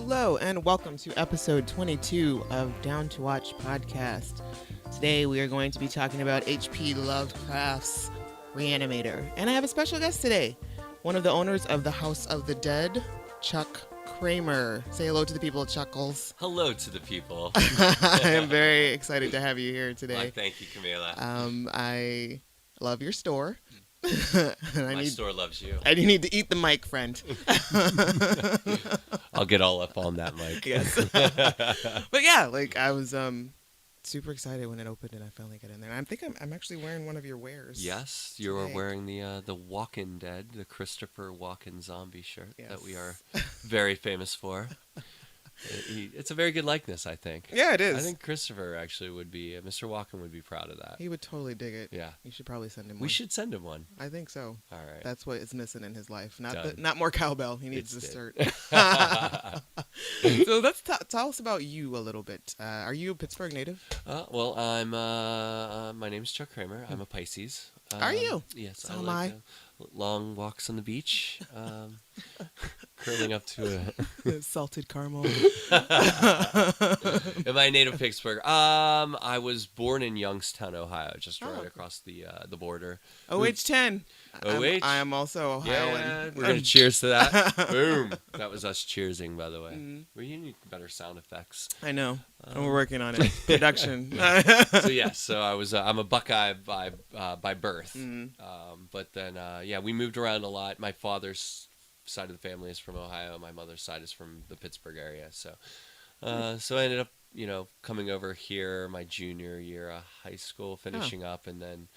Hello and welcome to episode 22 of Down to Watch podcast. Today we are going to be talking about H.P. Lovecraft's Re-Animator. And I have a special guest today, one of the owners of the House of the Dead, Chuck Kramer. Say hello to the people, Chuckles. Hello to the people. I am very excited to have you here today. Why, thank you, Kahmeela. I love your store. My store loves you. And you need to eat the mic, friend. I'll get all up on that mic. Yes. But yeah, like I was super excited when it opened and I finally got in there. I think I'm actually wearing one of your wares. Yes, you are wearing the Walking Dead, the Christopher Walken zombie shirt that we are very famous for. It's a very good likeness, I think. Yeah, it is. I think Christopher actually would be, Mr. Walken would be proud of that. He would totally dig it. Yeah. You should probably send him one. We should send him one. I think so. All right. That's what is missing in his life. Not more cowbell. He needs the shirt. So let's tell us about you a little bit. Are you a Pittsburgh native? Well, I'm. My name's Chuck Kramer. I'm a Pisces. Are you? Yes. So am I. Long walks on the beach, curling up to a salted caramel. Am I native Pittsburgh? I was born in Youngstown, Ohio, just right across the border. OH10. OH. I am also Ohioan. Yeah, we're gonna cheers to that. Boom. That was us cheersing, by the way. We need better sound effects. I know. We're working on it. Production. So I'm a Buckeye by birth. But then we moved around a lot. My father's side of the family is from Ohio. My mother's side is from the Pittsburgh area. So I ended up, coming over here my junior year of high school, finishing up, and then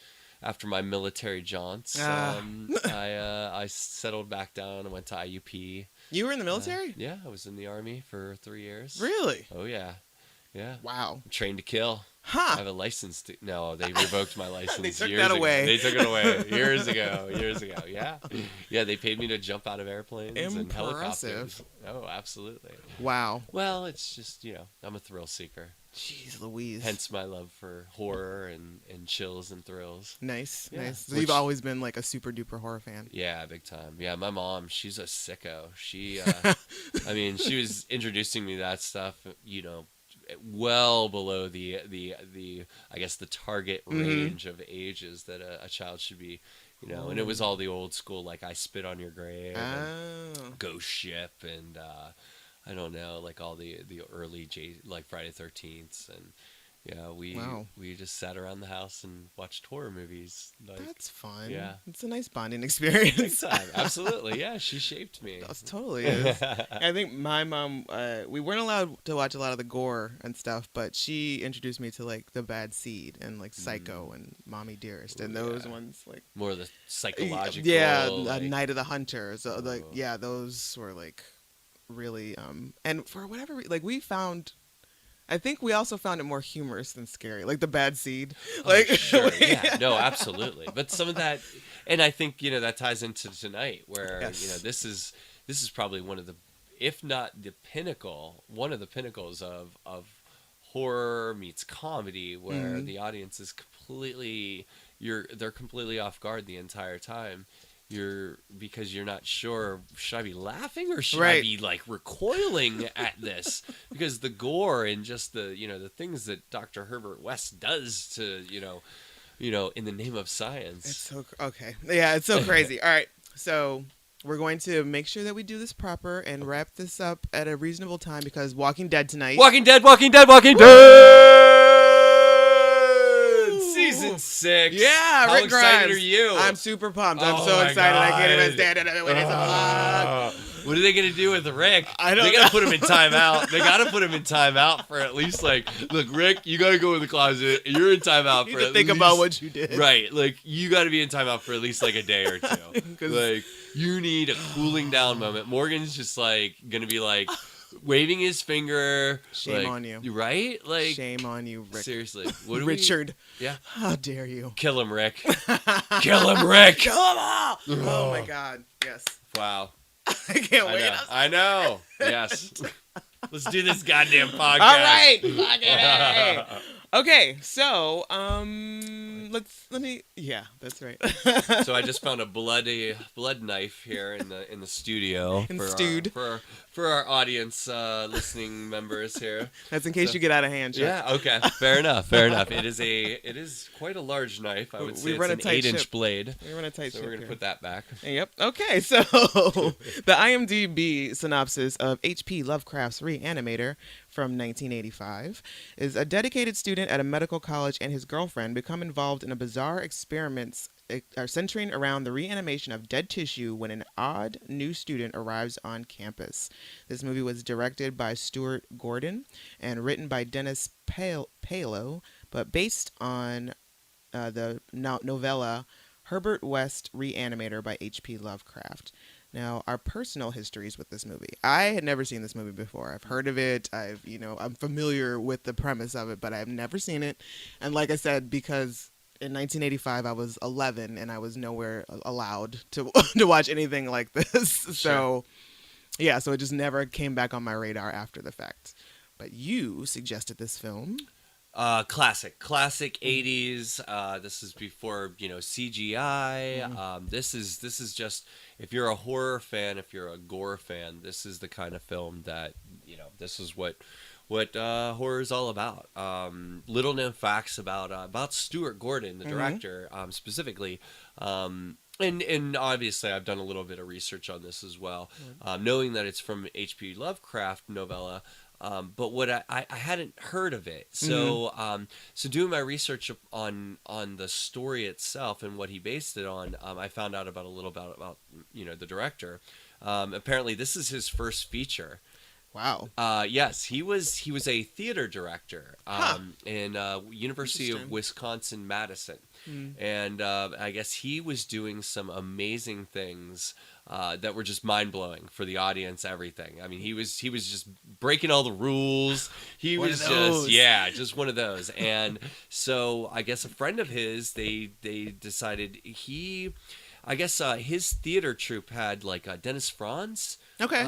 after my military jaunts, I settled back down and went to IUP. You were in the military? Yeah, I was in the Army for 3 years. Really? Oh, yeah. Yeah. Wow. I'm trained to kill. Huh. I have a license. No, they revoked my license They took years that ago. away. They took it away years ago. Yeah. Yeah, they paid me to jump out of airplanes and helicopters. Oh, absolutely. Wow. Well, it's just, I'm a thrill seeker. Jeez Louise. Hence my love for horror and chills and thrills. Nice. So Which, you've always been like a super duper horror fan. Yeah, big time. Yeah, my mom, she's a sicko. She, she was introducing me to that stuff, well below the I guess the target range of ages that a child should be, and it was all the old school, like I Spit on Your Grave, and Ghost Ship, and I don't know, like all the early like Friday 13th, and we just sat around the house and watched horror movies. Like, that's fun. Yeah, it's a nice bonding experience. Big time. Absolutely, yeah. She shaped me. That's totally is. I think my mom, we weren't allowed to watch a lot of the gore and stuff, but she introduced me to like The Bad Seed and like Psycho and Mommy Dearest and those ones, like more of the psychological. Yeah, like, Night of the Hunter. So like, those were like really and for whatever like we found. I think we also found it more humorous than scary, like The Bad Seed. Like, sure, yeah, no, absolutely. But some of that, and I think that ties into tonight, where this is probably one of the, if not the pinnacle, one of the pinnacles of horror meets comedy, where the audience is they're completely off guard the entire time. Because you're not sure, should I be laughing or should I be like recoiling at this? Because the gore and just the the things that Dr. Herbert West does to in the name of science. It's so okay. Yeah, it's so crazy. All right, so we're going to make sure that we do this proper and wrap this up at a reasonable time because Walking Dead tonight. Walking Dead. Season 6. Yeah, How Rick excited Grimes. are you? I'm super pumped. I'm so excited. I can't even stand it. What are they going to do with Rick? I don't know. They got to put him in timeout. They got to put him in timeout for at least look, Rick, you got to go in the closet. You're in timeout for at least. Think about what you did. Right. Like, you got to be in timeout for at least like a day or two. Like, you need a cooling down moment. Morgan's just like going to be like, waving his finger. Shame on you. Right? Like, shame on you, Rick. Seriously. What do Richard. Yeah. How dare you? Kill him, Rick. Kill him, Rick. Kill him all. Oh, my God. Yes. Wow. I can't wait. I know. Yes. Let's do this goddamn podcast. All right. Fucking A. Okay, so let me. Yeah, that's right. So I just found a blood knife here in the studio And for stewed. for our audience listening members here. That's in case So, you get out of hand, Chuck. yeah. Okay. Fair enough. Fair enough. It is quite a large knife. I would say We it's run a an tight 8-inch ship. blade. We run a tight So ship we're gonna here. put that back. Yep. Okay, so the IMDb synopsis of H.P. Lovecraft's Re-Animator from 1985 is a dedicated student at a medical college and his girlfriend become involved in a bizarre experiments are centering around the reanimation of dead tissue when an odd new student arrives on campus. This movie was directed by Stuart Gordon and written by Dennis Palo, but based on the novella Herbert West Re-Animator by H.P. Lovecraft. Now, our personal histories with this movie. I had never seen this movie before. I've heard of it. I'm familiar with the premise of it, but I've never seen it. And like I said, because in 1985 I was 11 and I was nowhere allowed to to watch anything like this. So, yeah, so it just never came back on my radar after the fact. But you suggested this film. Classic 80s. This is before CGI. This is just, if you're a horror fan, if you're a gore fan, this is the kind of film that this is what horror is all about. Little known facts about Stuart Gordon, the director, specifically. And obviously I've done a little bit of research on this as well, knowing that it's from H.P. Lovecraft novella. But what I hadn't heard of it, so so doing my research on the story itself and what he based it on, I found out about the director. Apparently, this is his first feature. Wow. Yes, he was a theater director in University of Wisconsin-Madison, and I guess he was doing some amazing things that were just mind-blowing for the audience. Everything. I mean, he was just breaking all the rules. He was just one of those. And so I guess a friend of his, they decided his theater troupe had Dennis Franz. Okay.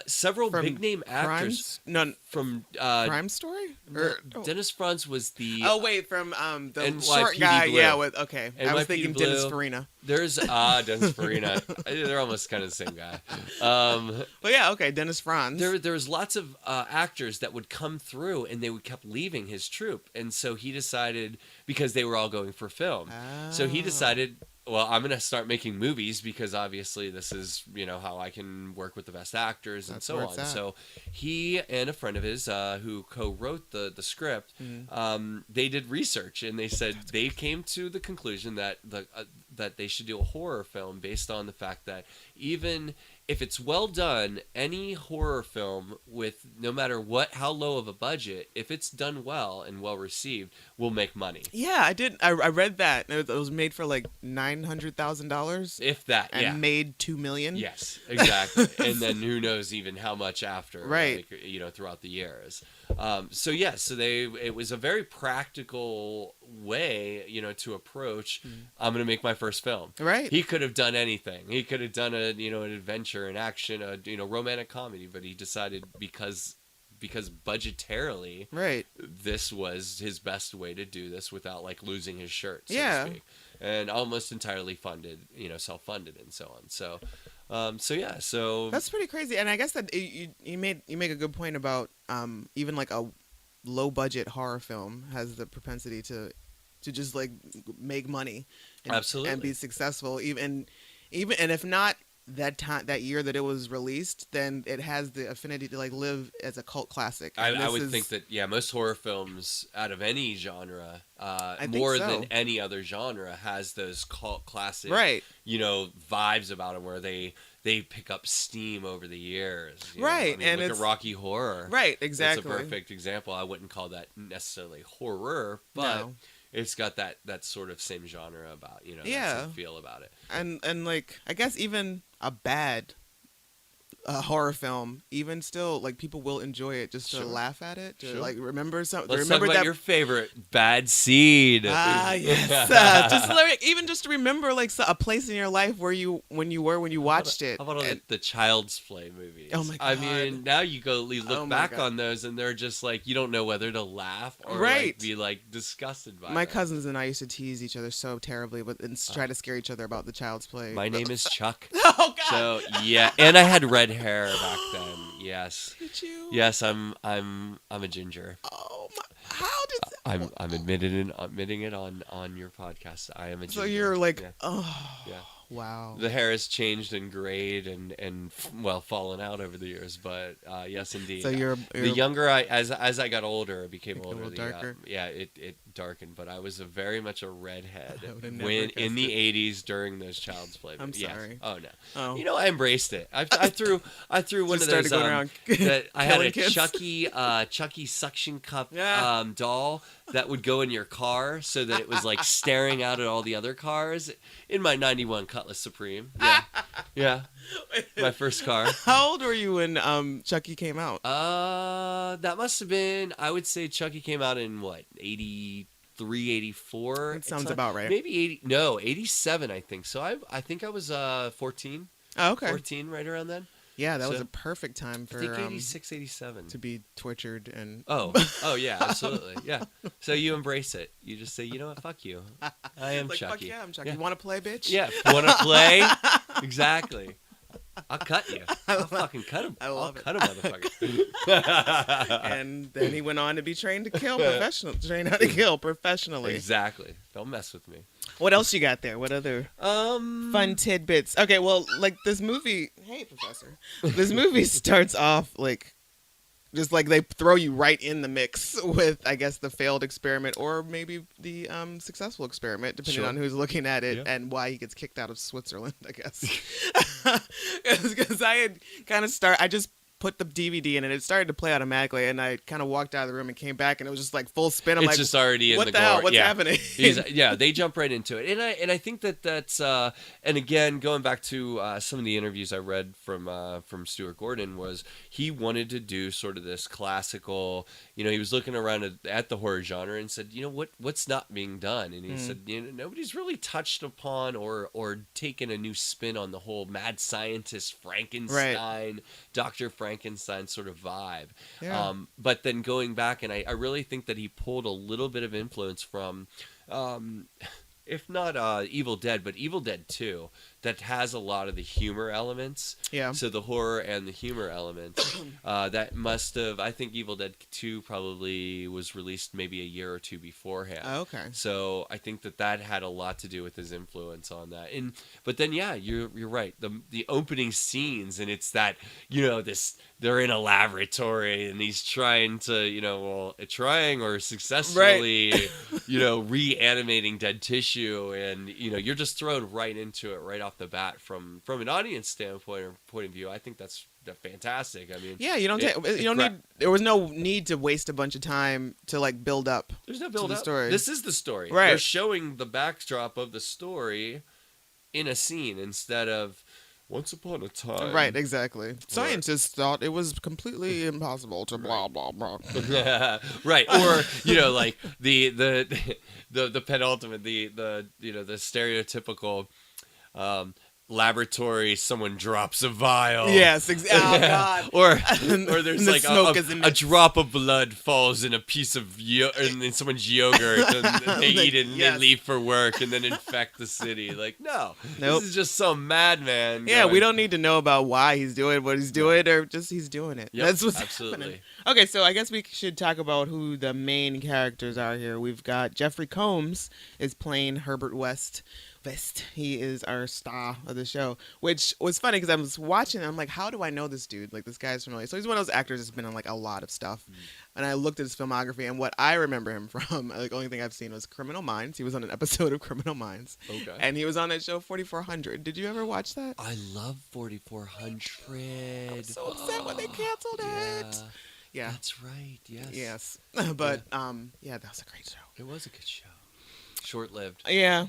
Several big name actors. From Crime Story? Dennis Franz was the. Oh wait, from the NYPD short guy. Blue. Yeah, I was thinking Blue. Dennis Farina. There's Dennis Farina. They're almost kind of the same guy. But yeah, okay, Dennis Franz. There was lots of actors that would come through, and they would kept leaving his troupe, and so he decided, because they were all going for film, so he decided, well, I'm going to start making movies because obviously this is, how I can work with the best actors and so on. So he and a friend of his who co-wrote the script, they did research, and they said they came to the conclusion that that they should do a horror film based on the fact that even if it's well done, any horror film with no matter how low of a budget, if it's done well and well received, will make money. Yeah, I did. I read that it was made for $900,000, if that, and made $2 million. Yes, exactly. And then who knows even how much after, right? Throughout the years. So it was a very practical way, to approach. I'm going to make my first film. Right. He could have done anything. He could have done an adventure, an action, romantic comedy, but he decided because budgetarily, right, this was his best way to do this without losing his shirt, so to speak, and almost entirely funded, self-funded and so on. So, so that's pretty crazy. And I guess that you make a good point about even a low budget horror film has the propensity to just make money and, absolutely, and be successful, even and if not that year that it was released, then it has the affinity to live as a cult classic. I would think that most horror films out of any genre, more than any other genre, has those cult classic, right, vibes about them where they pick up steam over the years, right? And look at Rocky Horror, right? Exactly, it's a perfect example. I wouldn't call that necessarily horror, but no. It's got that sort of same genre about, that same feel about it. And I guess even a bad a horror film, even still, like people will enjoy it just to laugh at it, to like remember something. Let's remember talk about that your favorite bad seed. Yes, just like, even just to remember like a place in your life where you watched it. How about all the Child's Play movies? Oh my God. I mean, now you look back on those, and they're just like you don't know whether to laugh or like, be like disgusted by. My them. cousins and I used to tease each other so terribly, and try to scare each other about the Child's Play. My name is Chuck. Oh God. So yeah, and I had red hair back then. Yes. Did you? Yes, I'm a ginger. Oh my! How did? I'm admitting it on your podcast. I am a ginger. So you're like, yeah. Yeah. Wow. The hair has changed and grayed and well fallen out over the years, but yes, indeed. So you're the younger as I got older, it became older. A little darker. It darkened, but I was very much a redhead when in the '80s during those Child's Play. I'm sorry. Oh no. Oh. You know, I embraced it. I threw one of those. That I had a kids. Chucky suction cup doll that would go in your car, so that it was like staring out at all the other cars in my '91 Cutlass Supreme. Yeah, yeah. My first car. How old were you when Chucky came out? That must have been. I would say Chucky came out in what, 83, 84. That sounds about right. Maybe 80. No, 87. I think so. I think I was 14. Oh, okay. 14, right around then. Yeah, that was a perfect time for I think 86, 87 to be tortured and. Oh yeah, absolutely, yeah. So you embrace it. You just say, you know what, fuck you. I am like, Chucky. Fuck yeah, I'm Chucky. You want to play, bitch? Yeah, want to play? Exactly. I'll cut you. I'll fucking cut him. I'll cut a motherfucker. And then he went on to be trained to kill trained how to kill professionally. Exactly. Don't mess with me. What else you got there? What other fun tidbits? Okay, well, like this movie. Hey, Professor. This movie starts off like. Just like they throw you right in the mix with, I guess, the failed experiment or maybe the successful experiment, depending on who's looking at it and why he gets kicked out of Switzerland, I guess. Because I had kind of I just put the DVD in and it started to play automatically, and I kind of walked out of the room and came back and it was just like full spin. I'm it's like, just already in what the the hell? gore. What's happening? They jump right into it, and I think that's and again going back to some of the interviews I read from Stuart Gordon, was he wanted to do sort of this classical. You know, he was looking around at the horror genre and said, you know what's not being done, and he said, you know, nobody's really touched upon or taken a new spin on the whole mad scientist Frankenstein, Dr. Frankenstein sort of vibe. Yeah. But then going back, and I really think that he pulled a little bit of influence from, if not Evil Dead, but Evil Dead 2, that has a lot of the humor elements. Yeah. So the horror and the humor elements. That must have, I think Evil Dead 2 probably was released maybe a year or two beforehand. Oh, okay. So I think that had a lot to do with his influence on that. But then, yeah, you're right. The opening scenes, and it's that, you know, they're in a laboratory and he's trying to, you know, trying or successfully, you know, reanimating dead tissue, and, you know, you're just thrown right into it right off the bat from an audience standpoint or point of view. I think that's fantastic. I mean, yeah, there was no need to waste a bunch of time to like build up. There's no build to up. The story. This is the story. Right. They're showing the backdrop of the story in a scene instead of once upon a time. Right, exactly. Scientists thought it was completely impossible to blah blah blah. Right, or you know, like the penultimate, the you know, the stereotypical laboratory, someone drops a vial. Yes, exactly. Oh, God. or there's like a drop of blood falls in a piece of in someone's yogurt, and they eat it and they leave for work and then infect the city. Like, nope. This is just some madman. Yeah, we don't need to know about why he's doing what he's doing, or just he's doing it. Yep, that's what's absolutely happening. Okay, so I guess we should talk about who the main characters are here. We've got Jeffrey Combs is playing Herbert West. He is our star of the show, which was funny because I was watching and I'm like, how do I know this dude? Like, this guy's familiar. So he's one of those actors that's been on like a lot of stuff. And I looked at his filmography, and what I remember him from, like, the only thing I've seen was Criminal Minds. He was on an episode of Criminal Minds. Okay. And he was on that show 4400. Did you ever watch that? I love 4400. I'm so upset when they canceled it. Yeah. That's right. Yes. Yes. But that was a great show. It was a good show. Short-lived. Yeah.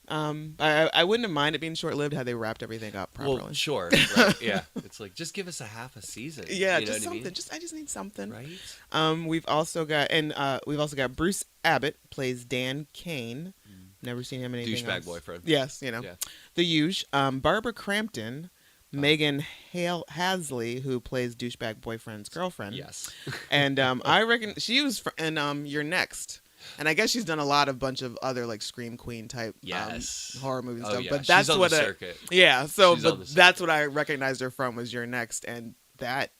I wouldn't have minded it being short-lived had they wrapped everything up properly. Well, sure, right, yeah. It's like, just give us a half a season. Yeah, you know just what I something. mean? I just need something. Right. We've also got Bruce Abbott plays Dan Kane. Never seen him in anything else. Douchebag boyfriend. Yes, Yeah. the huge. Barbara Crampton, Megan Hasley, who plays douchebag boyfriend's girlfriend. Yes. And I reckon she was in You're Next. And I guess she's done a bunch of other like Scream Queen type horror movies and stuff. Yeah. But that's she's on what the circuit. that's what I recognized her from was You're Next, and that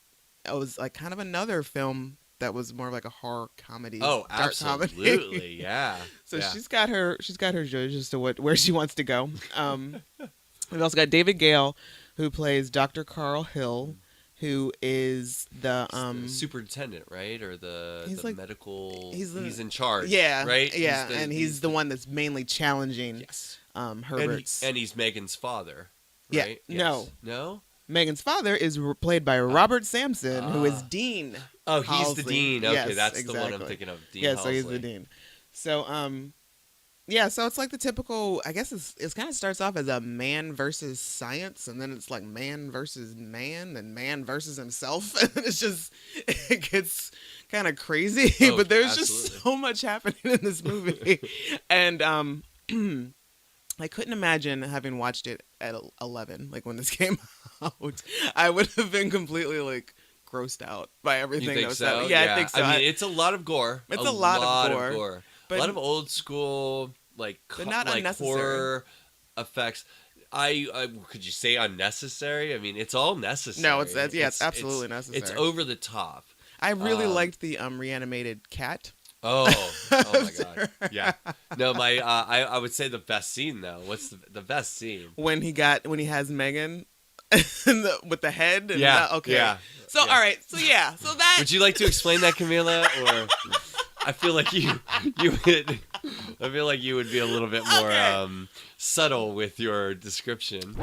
was like kind of another film that was more like a horror comedy. Oh, dark absolutely, comedy. yeah. So she's got her judge as to where she wants to go. We've also got David Gale, who plays Dr. Carl Hill, who is the superintendent, right? Or the medical. He's in charge. Yeah, right. Yeah, he's the one that's mainly challenging. Yes. Herbert's. And he's Megan's father. Yeah. Right? Yes. No. Megan's father is played by Robert Sampson, who is Dean. Oh, he's the dean. Okay, yes, that's exactly. the one I'm thinking of. Dean so he's the dean. So so it's like the typical. I guess it kind of starts off as a man versus science, and then it's like man versus man, and man versus himself, and it gets kind of crazy. But there's just so much happening in this movie, and I couldn't imagine having watched it at 11, like when this came out. I would have been completely like grossed out by everything that was happening. Yeah, I think so. I mean, it's a lot of gore. It's a lot of gore. But a lot of old school like horror effects. I could you say unnecessary? I mean, it's all necessary. No, it's absolutely necessary. It's over the top. I really liked the reanimated cat. Oh my god. Yeah. No, I would say the best scene though. What's the best scene? When he has Megan with the head and okay. Yeah. So all right. So that would you like to explain that, Kahmeela? Or I feel like you would I feel like you would be a little bit more subtle with your description.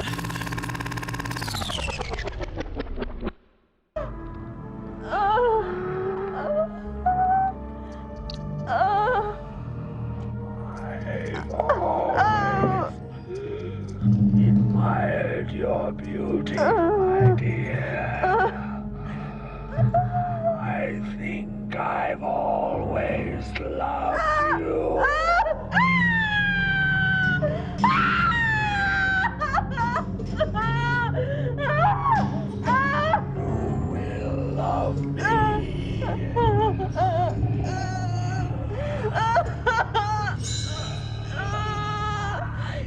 Admired your beauty, my dear. I think I've always loved you. You will love me.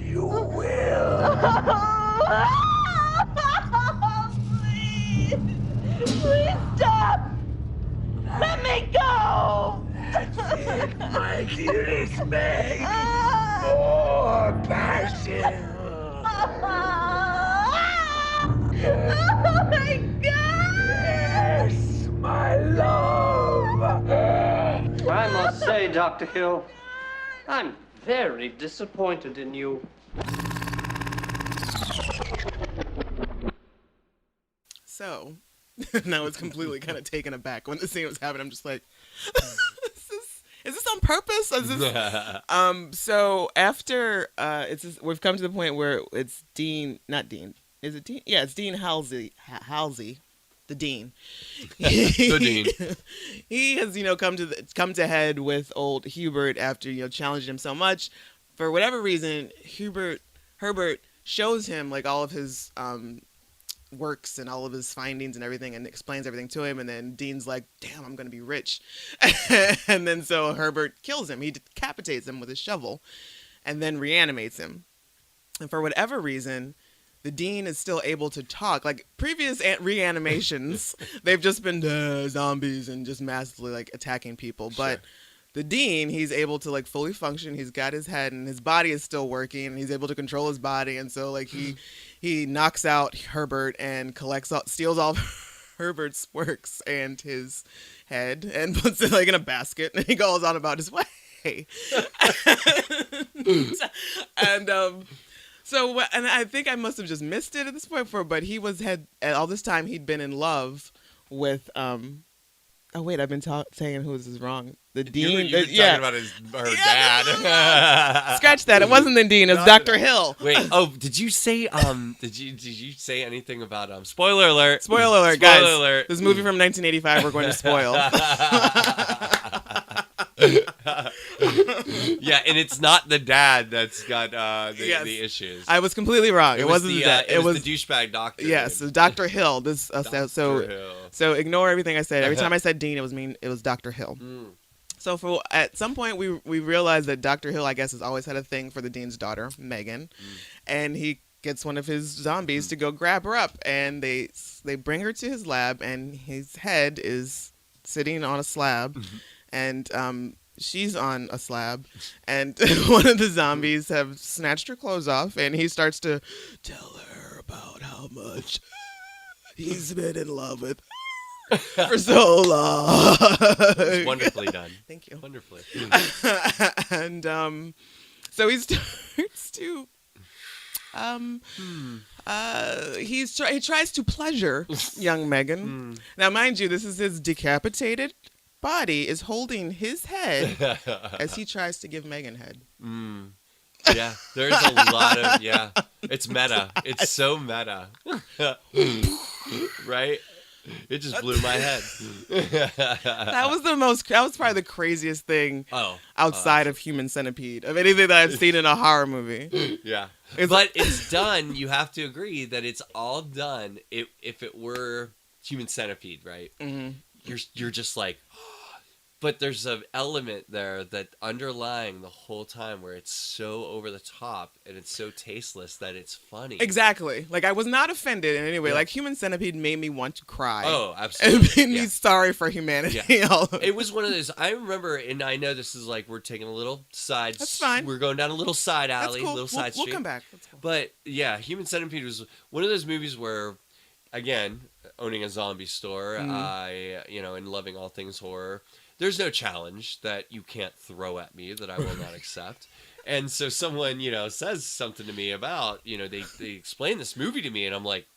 You will. Please stop! Let me go! That's it, my dearest Meg. More passion. Oh my God! Yes, my love. I must say, Dr. Hill, I'm very disappointed in you. So, and I was completely kind of taken aback when the scene was happening. I'm just like, is this on purpose? Is this... So after we've come to the point where it's Dean, not Dean. Is it Dean? Yeah, it's Dean Halsey, the Dean. The Dean. He has come to head with old Hubert after challenging him so much. For whatever reason, Herbert shows him like all of his works and all of his findings and everything, and explains everything to him. And then Dean's like, "Damn, I'm gonna be rich." And then so Herbert kills him. He decapitates him with his shovel, and then reanimates him. And for whatever reason, the Dean is still able to talk. Like previous reanimations, they've just been zombies and just massively like attacking people. But Sure. The Dean, he's able to like fully function. He's got his head and his body is still working, and he's able to control his body. And so like he knocks out Herbert and steals all Herbert's works and his head and puts it like in a basket, and he goes on about his way. And I think I must have just missed it at this point but he had all this time he'd been in love with Oh wait, I've been saying who is wrong. The You dean. were talking about her dad. Scratch that. It wasn't the dean. It was Dr. Hill. Wait. Oh, did you say did you say anything about spoiler alert? Spoiler alert, Spoiler guys. alert. This movie from 1985 we're going to spoil. Yeah, and it's not the dad that's got the issues. I was completely wrong. It wasn't the dad. It was the douchebag doctor. Yes, Dr. Hill. This Hill. So ignore everything I said. Every time I said Dean, it was Dr. Hill. So at some point we realized that Dr. Hill, I guess, has always had a thing for the dean's daughter, Megan, and he gets one of his zombies to go grab her up, and they bring her to his lab, and his head is sitting on a slab, and she's on a slab, and one of the zombies have snatched her clothes off, and he starts to tell her about how much he's been in love with for so long. It's wonderfully done. Thank you. Wonderfully. And so he starts to he tries to pleasure young Megan. Now, mind you, this is his decapitated body is holding his head as he tries to give Megan head. Yeah, there's a lot of it's meta. It's so meta. Right? It just blew my head. That was probably the craziest thing outside of Human Centipede, of anything that I've seen in a horror movie. Yeah. But it's done, you have to agree that it's all done. If it were Human Centipede, right? You're just like, but there's an element there that underlying the whole time where it's so over the top and it's so tasteless that it's funny. Exactly. Like, I was not offended in any way. Like, Human Centipede made me want to cry. Oh, absolutely. It made me sorry for humanity. Yeah. It was one of those, I remember, and I know this is like, we're taking a little side. That's fine. We're going down a little side alley, That's cool. little side street. We'll come back. That's cool. But yeah, Human Centipede was one of those movies where, again, owning a zombie store, and loving all things horror, there's no challenge that you can't throw at me that I will not accept. And so someone, says something to me about, they explain this movie to me, and I'm like,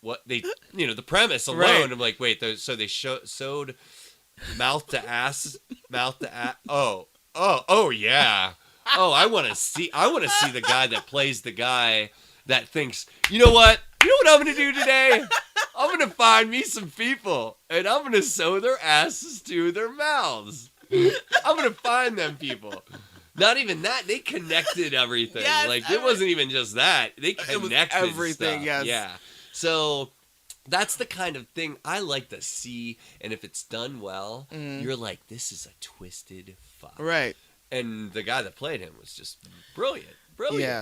what? They, the premise alone, right. I'm like, wait, so they sewed mouth to ass. Oh, yeah. Oh, I want to see the guy that plays the guy that thinks, you know what I'm going to do today? I'm going to find me some people, and I'm going to sew their asses to their mouths. I'm going to find them people. Not even that. They connected everything. Yes, it wasn't even just that. They connected everything, stuff. yes. Yeah. So that's the kind of thing I like to see, and if it's done well, you're like, this is a twisted fuck. Right. And the guy that played him was just brilliant.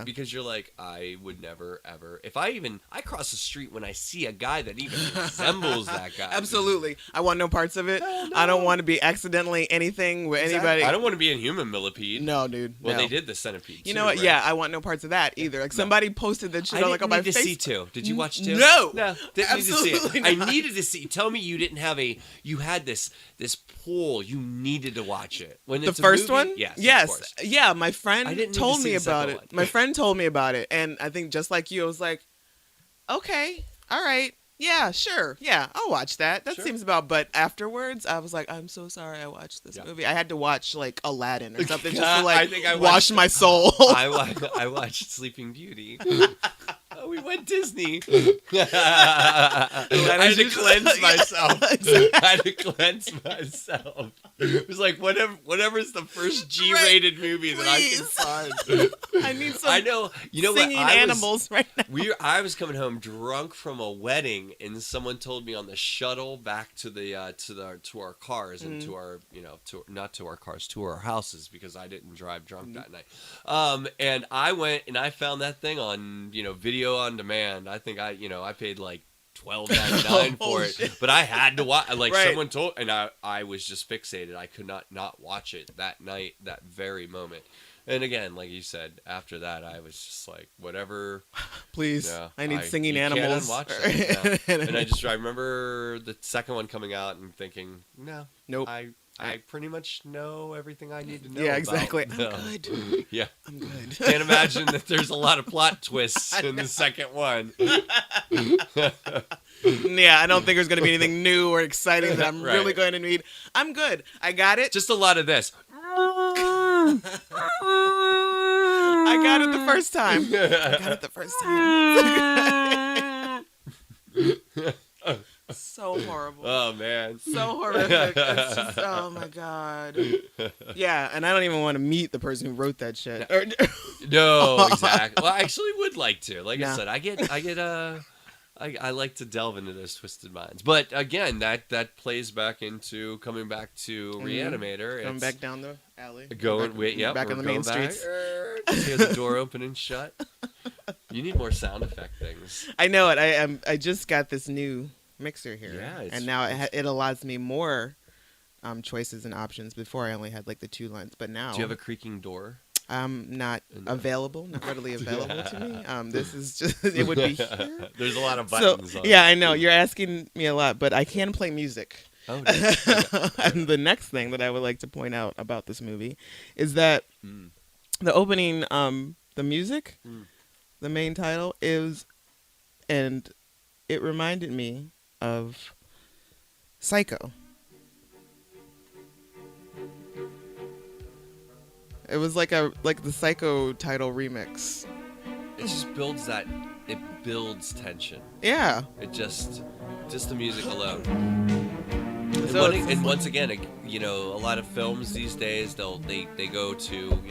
Because you're like, I would never ever, if I cross the street when I see a guy that even resembles that guy. Absolutely. I want no parts of it. No. I don't want to be accidentally anything with anybody. I don't want to be in Human Millipede. No, dude. Well, they did the Centipede. You know what? Right? Yeah, I want no parts of that either. Like, somebody posted that shit on my Facebook. See two. Did you watch two? No. Didn't absolutely need to see it. Not. I needed to see. Tell me you didn't have you had this pull. You needed to watch it. When it's the first movie, one? Yes. Of course. Yeah, my friend told me about it. One. My friend told me about it, and I think just like you, I was like, okay, all right, yeah, sure, yeah, I'll watch that. That seems about. But afterwards, I was like, I'm so sorry I watched this movie. I had to watch like Aladdin or something just to like wash my soul. I watched Sleeping Beauty. We went Disney. I had to cleanse myself. I had to cleanse myself. It was like whatever's the first G-rated movie that I can find. I need some. I know. You know singing what? animals right now. I was coming home drunk from a wedding, and someone told me on the shuttle back to our cars and to our not to our cars, to our houses, because I didn't drive drunk that night. And I went and I found that thing on video on demand. I think I paid like $12.99 for it, shit. but I had to watch. Like right. Someone told, and I was just fixated. I could not watch it that night, that very moment. And again, like you said, after that, I was just like, whatever. Please, I need singing animals. Can't unwatch it, and I remember the second one coming out and thinking, no, nope. I pretty much know everything I need to know. Yeah, exactly. About I'm good. Yeah. I'm good. Can't imagine that there's a lot of plot twists in the second one. Yeah, I don't think there's going to be anything new or exciting that I'm Right. really going to need. I'm good. I got it. Just a lot of this. I got it the first time. I got it the first time. So horrible. Oh man. So horrific. It's just, oh my god. Yeah, and I don't even want to meet the person who wrote that shit. No, exactly. Well, I actually would like to. Like Yeah. I said, I like to delve into those twisted minds. But again, that plays back into coming back to Reanimator. Coming back down the alley. Back we're on the main streets. Hear the door open and shut. You need more sound effect things. I know it. I just got this new mixer here. Yeah, and now it allows me more choices and options. Before I only had like the 2 lines, but now Do you have a creaking door? not available, not readily available to me. This is just it would be here. There's a lot of buttons. So yeah, I know you're asking me a lot, but I can play music. Oh, nice. Okay. And the next thing that I would like to point out about this movie is that the opening, the music, the main title is, and it reminded me of Psycho. It was like the Psycho title remix. It just builds that. It builds tension. Yeah. It just the music alone. So And once again, a lot of films these days they go to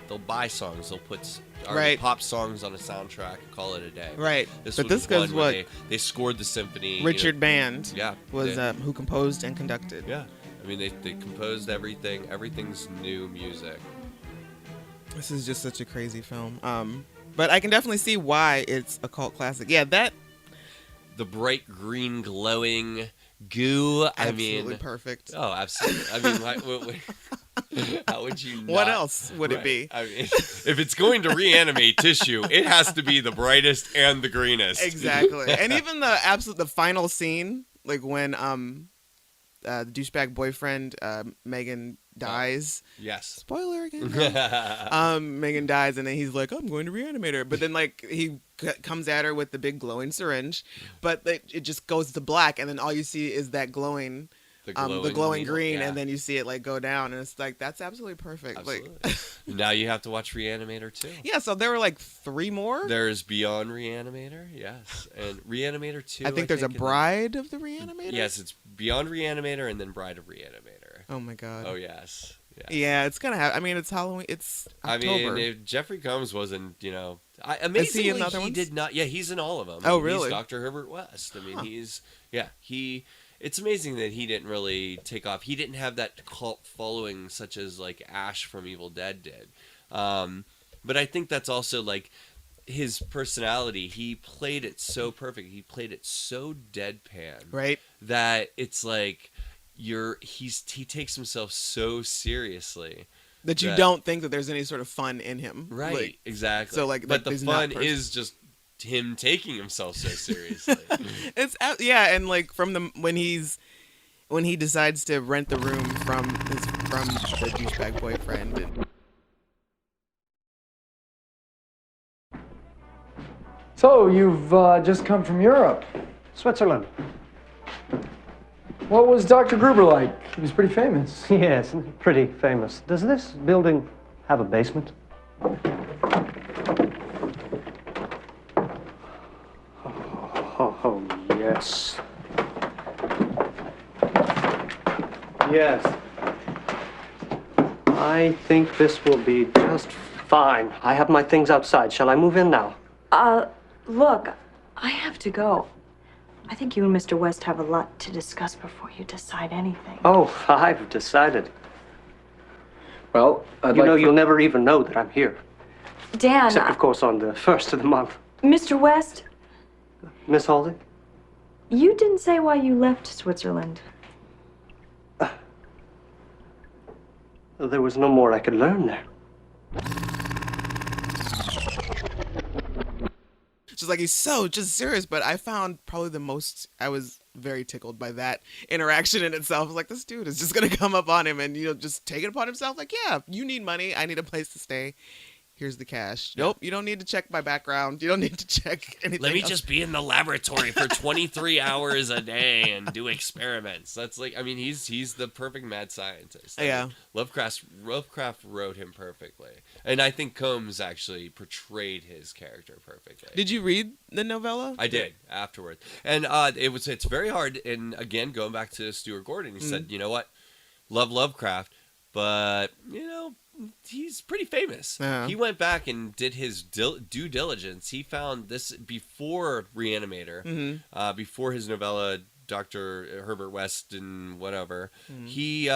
they'll buy songs, they'll put Right. pop songs on a soundtrack and call it a day. Right. This But was this goes one where what they scored the symphony. Richard Band Yeah. was they- who composed and conducted. Yeah. I mean, they composed everything. Everything's new music. This is just such a crazy film. But I can definitely see why it's a cult classic. Yeah, that The bright green glowing goo. absolutely perfect. Oh, absolutely. I mean, how would you? What not- else would it Right. be? I mean, if it's going to reanimate tissue, it has to be the brightest and the greenest. Exactly. And even the final scene, like when the douchebag boyfriend Megan dies. Yes. Spoiler again. Megan dies, and then he's like, "I'm going to reanimate her," but then like he comes at her with the big glowing syringe, but it just goes to black, and then all you see is that glowing. The glowing needle, green, yeah. and then you see it like go down, and it's like that's absolutely perfect. Absolutely. Like, Now you have to watch Reanimator too. yeah. So there were like 3 more. There's Beyond Reanimator, yes, and Reanimator 2. I think there's a and then- Bride of the Reanimator. Yes, it's Beyond Reanimator and then Bride of Reanimator. Oh my god. Oh yes. Yes. Yeah, it's gonna have. I mean, it's Halloween. It's October. I mean, if Jeffrey Combs wasn't, amazingly, in the other he ones? did not. Yeah, he's in all of them. Oh, really? He's Dr. Herbert West. I mean, Huh. It's amazing that he didn't really take off. He didn't have that cult following such as like Ash from Evil Dead did. But I think that's also like his personality. He played it so perfect. He played it so deadpan. Right. That it's like he takes himself so seriously. That you don't think that there's any sort of fun in him. Right, Like, exactly. So like, but the he's not fun is just him taking himself so seriously. It's yeah, and like when he decides to rent the room from the douchebag boyfriend. And, So, you've just come from Europe. Switzerland. What was Dr. Gruber like? He was pretty famous. Yes, pretty famous. Does this building have a basement? Oh, yes. Yes. I think this will be just fine. I have my things outside. Shall I move in now? Look, I have to go. I think you and Mr. West have a lot to discuss before you decide anything. Oh, I've decided. Well, You'll never even know that I'm here. Dan, Except, of course, on the first of the month. Mr. West, Miss Halsey? you didn't say why you left Switzerland. There was no more I could learn there. She's like, he's so just serious, but I found probably the most I was very tickled by that interaction in itself. Like, this dude is just gonna come up on him and just take it upon himself. Like, yeah, you need money, I need a place to stay. Here's the cash. Nope, you don't need to check my background. You don't need to check anything. Let me else. just be in the laboratory for 23 hours a day and do experiments. That's like, I mean, he's the perfect mad scientist. Yeah. Lovecraft wrote him perfectly. And I think Combs actually portrayed his character perfectly. Did you read the novella? I did afterwards. And it's very hard. And again, going back to Stuart Gordon, he said, you know what? Love Lovecraft, but, he's pretty famous. Uh-huh. He went back and did his due diligence. He found this before Reanimator, before his novella, Dr. Herbert West and whatever. He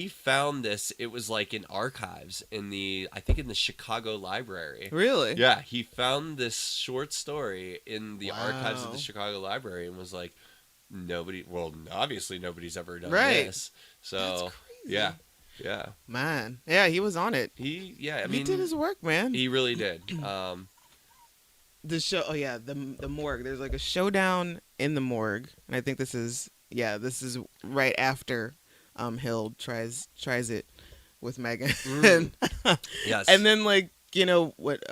found this. It was like in archives in the Chicago Library. Really? Yeah, he found this short story in the archives of the Chicago Library and was like, obviously nobody's ever done this. So, that's crazy. Yeah. Man. Yeah, he was on it. He did his work, man. He really did. The show, the morgue. There's like a showdown in the morgue, and I think this is right after Hill tries it with Megan. Yes. And then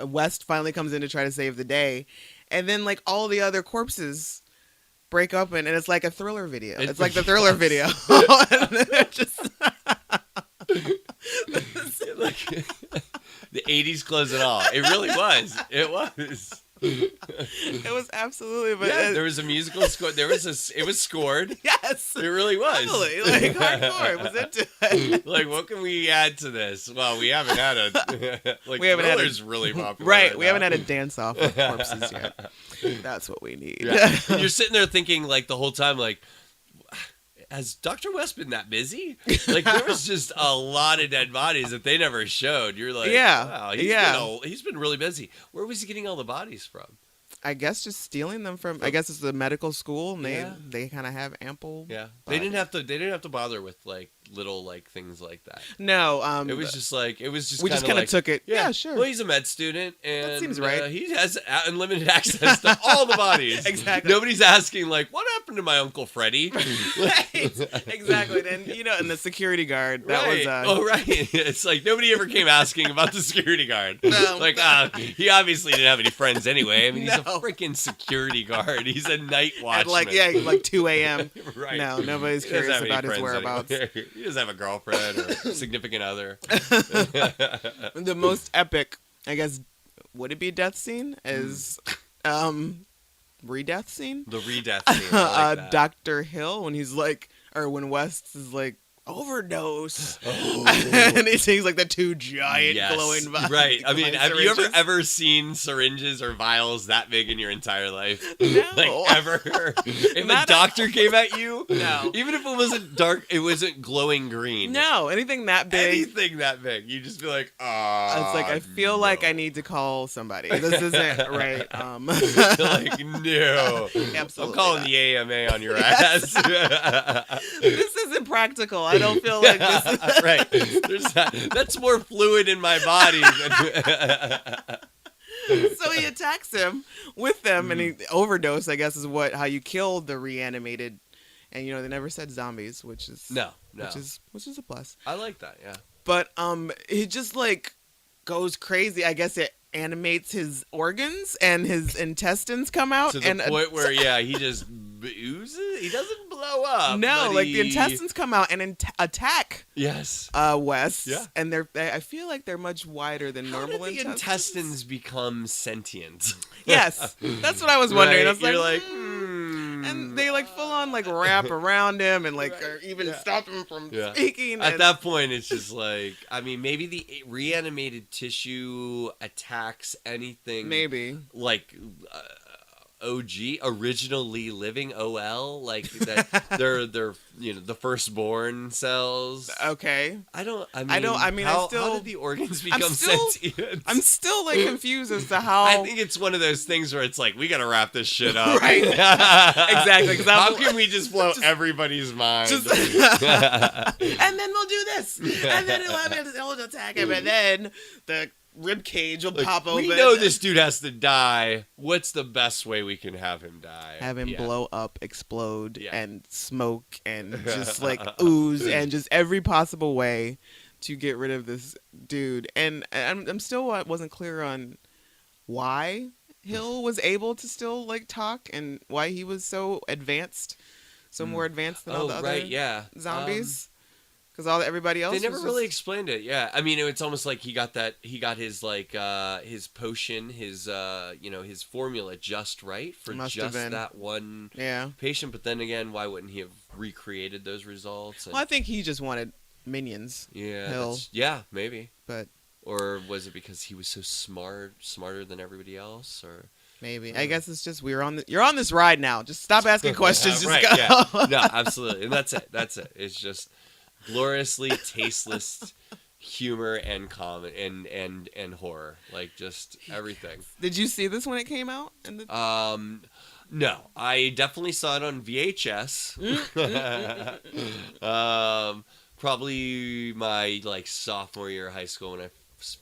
West finally comes in to try to save the day, and then like all the other corpses break up, and it's like a Thriller video. It's like the Thriller video. And then it just like, the 80s close it all. It really was. It was. It was absolutely. But there was a musical score. It was scored. Yes, it really was. Totally, like hardcore. It was into it. Like, what can we add to this? Well, we haven't had a Thriller's really popular. Right, we haven't had a dance off of corpses yet. That's what we need. Yeah. And you're sitting there thinking like the whole time like, has Dr. West been that busy? Like, there was just a lot of dead bodies that they never showed. You're like, wow, he's been really busy. Where was he getting all the bodies from? I guess just stealing them from. I guess it's the medical school, and they kind of have ample. Yeah, they didn't have to bother with like little like things like that. No, it was just we just kind of took it. Yeah, sure. Well, he's a med student, and that seems right. He has unlimited access to all the bodies. Exactly. Nobody's asking like, what happened to my Uncle Freddie? Right. Exactly. Then and the security guard. That was. Right. It's like nobody ever came asking about the security guard. No. Like, he obviously didn't have any friends anyway. I mean, he's a freaking security guard. He's a night watchman. At like 2 a.m. Right. No, nobody's curious about his whereabouts. He doesn't have a girlfriend or significant other. The most epic, I guess, would it be death scene? Is re-death scene? The re-death scene. I like that. Dr. Hill, when he's like, or when West is like, overdose. And he sees like the two giant glowing vials. Right. I mean, have you ever seen syringes or vials that big in your entire life? No. Like, ever? If a doctor came at you? No. Even if it wasn't dark, it wasn't glowing green. No, anything that big. Anything that big. You just be like, it's like, I feel like I need to call somebody. This isn't right. Like, no. Absolutely I'm calling not. the AMA on your ass. This isn't practical. I don't feel like this is... Right. That's more fluid in my body than... So he attacks him with them, and he overdose, I guess, is how you kill the reanimated. And they never said zombies, which is no, which is a plus. I like that, yeah. But he just like goes crazy. I guess it animates his organs, and his intestines come out to the point where he just oozes. He doesn't blow up. No, like the intestines come out and attack. Yes. West. Yeah. And I feel like they're much wider than normal How did the intestines become sentient? Yes, that's what I was wondering. Right? I was You're like, and they like full on like wrap around him and like even stop him from speaking. At that point, it's just like, I mean, maybe the reanimated tissue attacks anything. Maybe like. OG, originally living OL, like that they're the firstborn cells. Okay. I mean, how did the organs become sentient? I'm still like confused as to how. I think it's one of those things where it's like, we gotta wrap this shit up. Right. Exactly. How can we just blow everybody's mind? And then we'll do this. And then he'll attack him, and then the rib cage will Like, pop open. we know this dude has to die. What's the best way we can have him die? Have him Yeah. blow up, explode, Yeah. and smoke, and just like ooze, and just every possible way to get rid of this dude. And I'm still wasn't clear on why Hill was able to still like talk and why he was so advanced, more advanced than all the other zombies. Because everybody else, they never was really just... explained it. Yeah, I mean, it's almost like he got his like his potion, his his formula just right for just that one patient. But then again, why wouldn't he have recreated those results? And, well, I think he just wanted minions. Yeah, Hill. Maybe. But or was it because he was so smarter than everybody else, or? Maybe. I guess it's just you're on this ride now. Just stop asking questions. Just right, go. Yeah. No, absolutely. And that's it. It's just gloriously tasteless humor and comedy and horror. Like just everything. Did you see this when it came out? No. I definitely saw it on VHS. Probably my like sophomore year of high school when I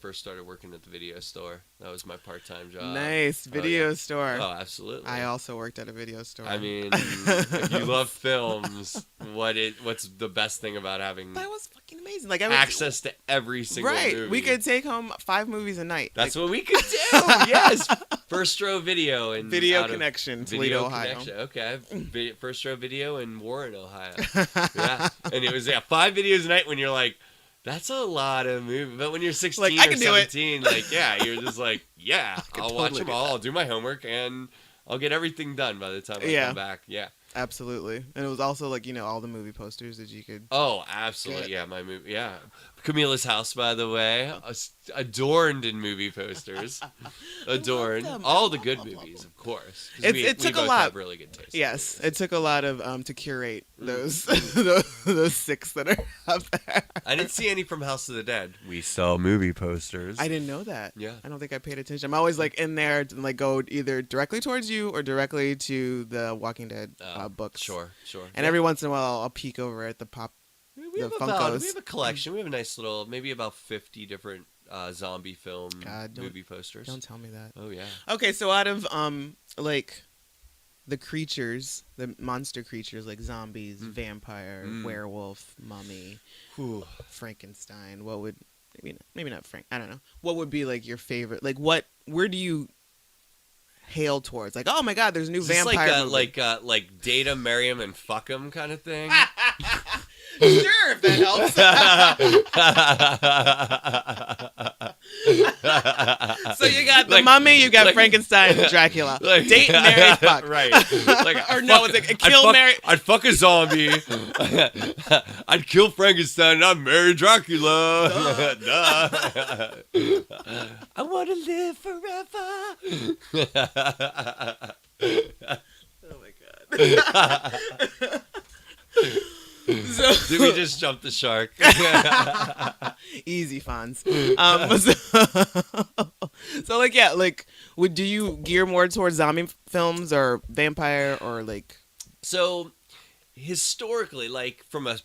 first started working at the video store. That was my part-time job. Nice. Video store. Oh, absolutely. I also worked at a video store. I mean, if you love films, what's the best thing about having that was fucking amazing. Like access to every single movie. We could take home 5 movies a night. That's what we could do. Yes. First Row Video and Video Connection, Toledo, Ohio. Okay. First Row Video in Warren, Ohio. Yeah. And it was 5 videos a night when you're like, that's a lot of movies. But when you're 16 like, or 17, like, yeah, you're just like, yeah, I'll watch them all. I'll do my homework, and I'll get everything done by the time I come back. Yeah. Absolutely. And it was also like, all the movie posters that you could... Oh, absolutely. Get. Yeah, my movie. Yeah. Kahmeela's house, by the way, adorned in movie posters. Adorned. All the good movies, of course. It took a lot. Have really good taste. Yes, it took a lot of to curate those those 6 that are up there. I didn't see any from House of the Dead. We saw movie posters. I didn't know that. Yeah. I don't think I paid attention. I'm always like in there to like go either directly towards you or directly to the Walking Dead books. Sure. And every once in a while I'll peek over at the pop. We have a collection. We have a nice little, maybe about 50 different zombie film movie posters. Don't tell me that. Oh yeah. Okay, so out of like the creatures, the monster creatures like zombies, vampire, werewolf, mummy, Frankenstein, what would maybe not Frank? I don't know. What would be like your favorite? Like where do you hail towards? Like, oh my god, there's a new vampire movie. Like date him, marry him, and fuck him kind of thing. Sure, if that helps. So you got the mummy, you got Frankenstein, and Dracula. Date, marry, fuck. Right. Or no, it's like kill, marry. I'd fuck a zombie. I'd kill Frankenstein, and I'd marry Dracula. Duh. I want to live forever. Oh my god. Did we just jump the shark? Easy, Fonz. So like, yeah, like, do you gear more towards zombie films or vampire or like? So, historically, like from a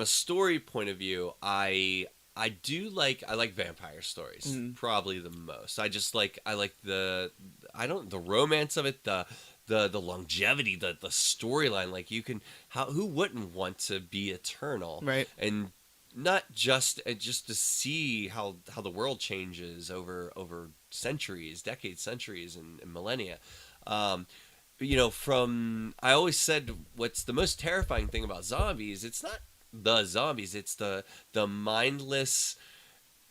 story point of view, I like vampire stories probably the most. I like the romance of it, the longevity, the storyline. Like who wouldn't want to be eternal, right? And not just to see how the world changes over centuries, decades, centuries, and millennia. I always said what's the most terrifying thing about zombies, it's not the zombies, it's the mindless,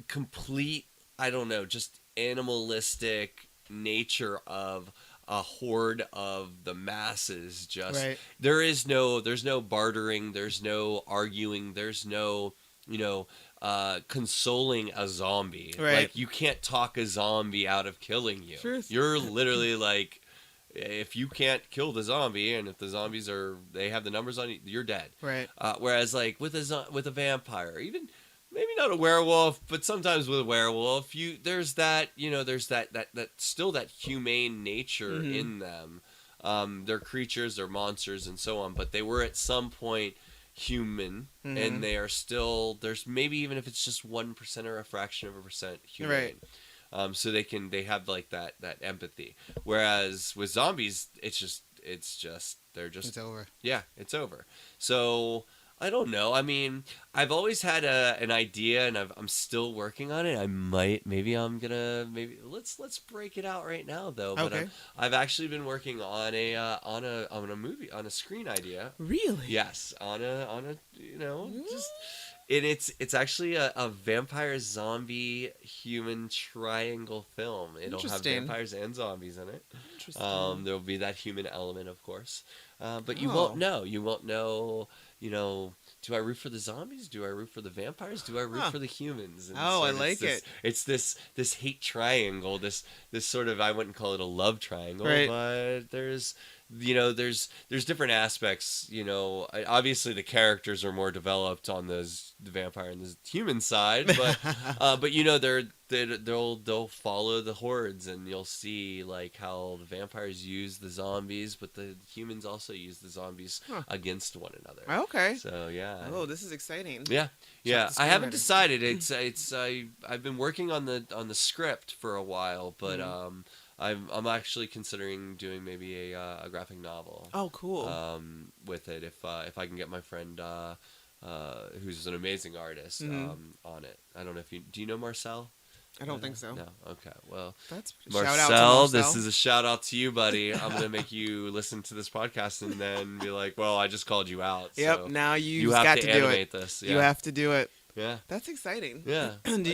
complete, I don't know, just animalistic nature of a horde of the masses. Just right. There's no bartering, there's no arguing, there's no consoling a zombie. Right. Like you can't talk a zombie out of killing you. Sure. You're literally like, if you can't kill the zombie, and if the zombies they have the numbers on you, you're dead. Right. Whereas like with a vampire, even maybe not a werewolf, but sometimes with a werewolf, there's that still that humane nature in them. They're creatures, they're monsters, and so on, but they were at some point human, and they are still, there's maybe even if it's just 1% or a fraction of a percent humane. Right. so they have like that empathy. Whereas with zombies, it's just It's over. yeah, it's over. So I don't know. I mean, I've always had an idea, and I'm still working on it. Maybe let's break it out right now though. But Okay. I've actually been working on a movie, on a screen idea. Really? Yes, on a just. And it's actually a vampire zombie human triangle film. It'll have Interesting. vampires and zombies in it. Interesting. There'll be that human element, of course. But you Oh. won't know. You won't know. Do I root for the zombies? Do I root for the vampires? Do I root for the humans? And Oh, I so like it. It's this hate triangle. This sort of, I wouldn't call it a love triangle, Right. but there's different aspects. Obviously the characters are more developed on the vampire and the human side, but they'll follow the hordes, and you'll see like how the vampires use the zombies, but the humans also use the zombies against one another. Okay. So yeah. Oh, this is exciting. Yeah. the I haven't screenwriter. decided. I've been working on the script for a while, but I'm actually considering doing maybe a graphic novel. Oh, cool. With it, if I can get my friend who's an amazing artist on it. I don't know if do you know Marcel? I don't think so. No. Okay. Well, That's Marcel, shout out to Marcel. this is a shout out to you, buddy. I'm gonna make you listen to this podcast and then be like, "Well, I just called you out." Yep. So Now you you just have got to to do animate it. this. You Yeah. have to do it. Yeah. That's exciting. Yeah.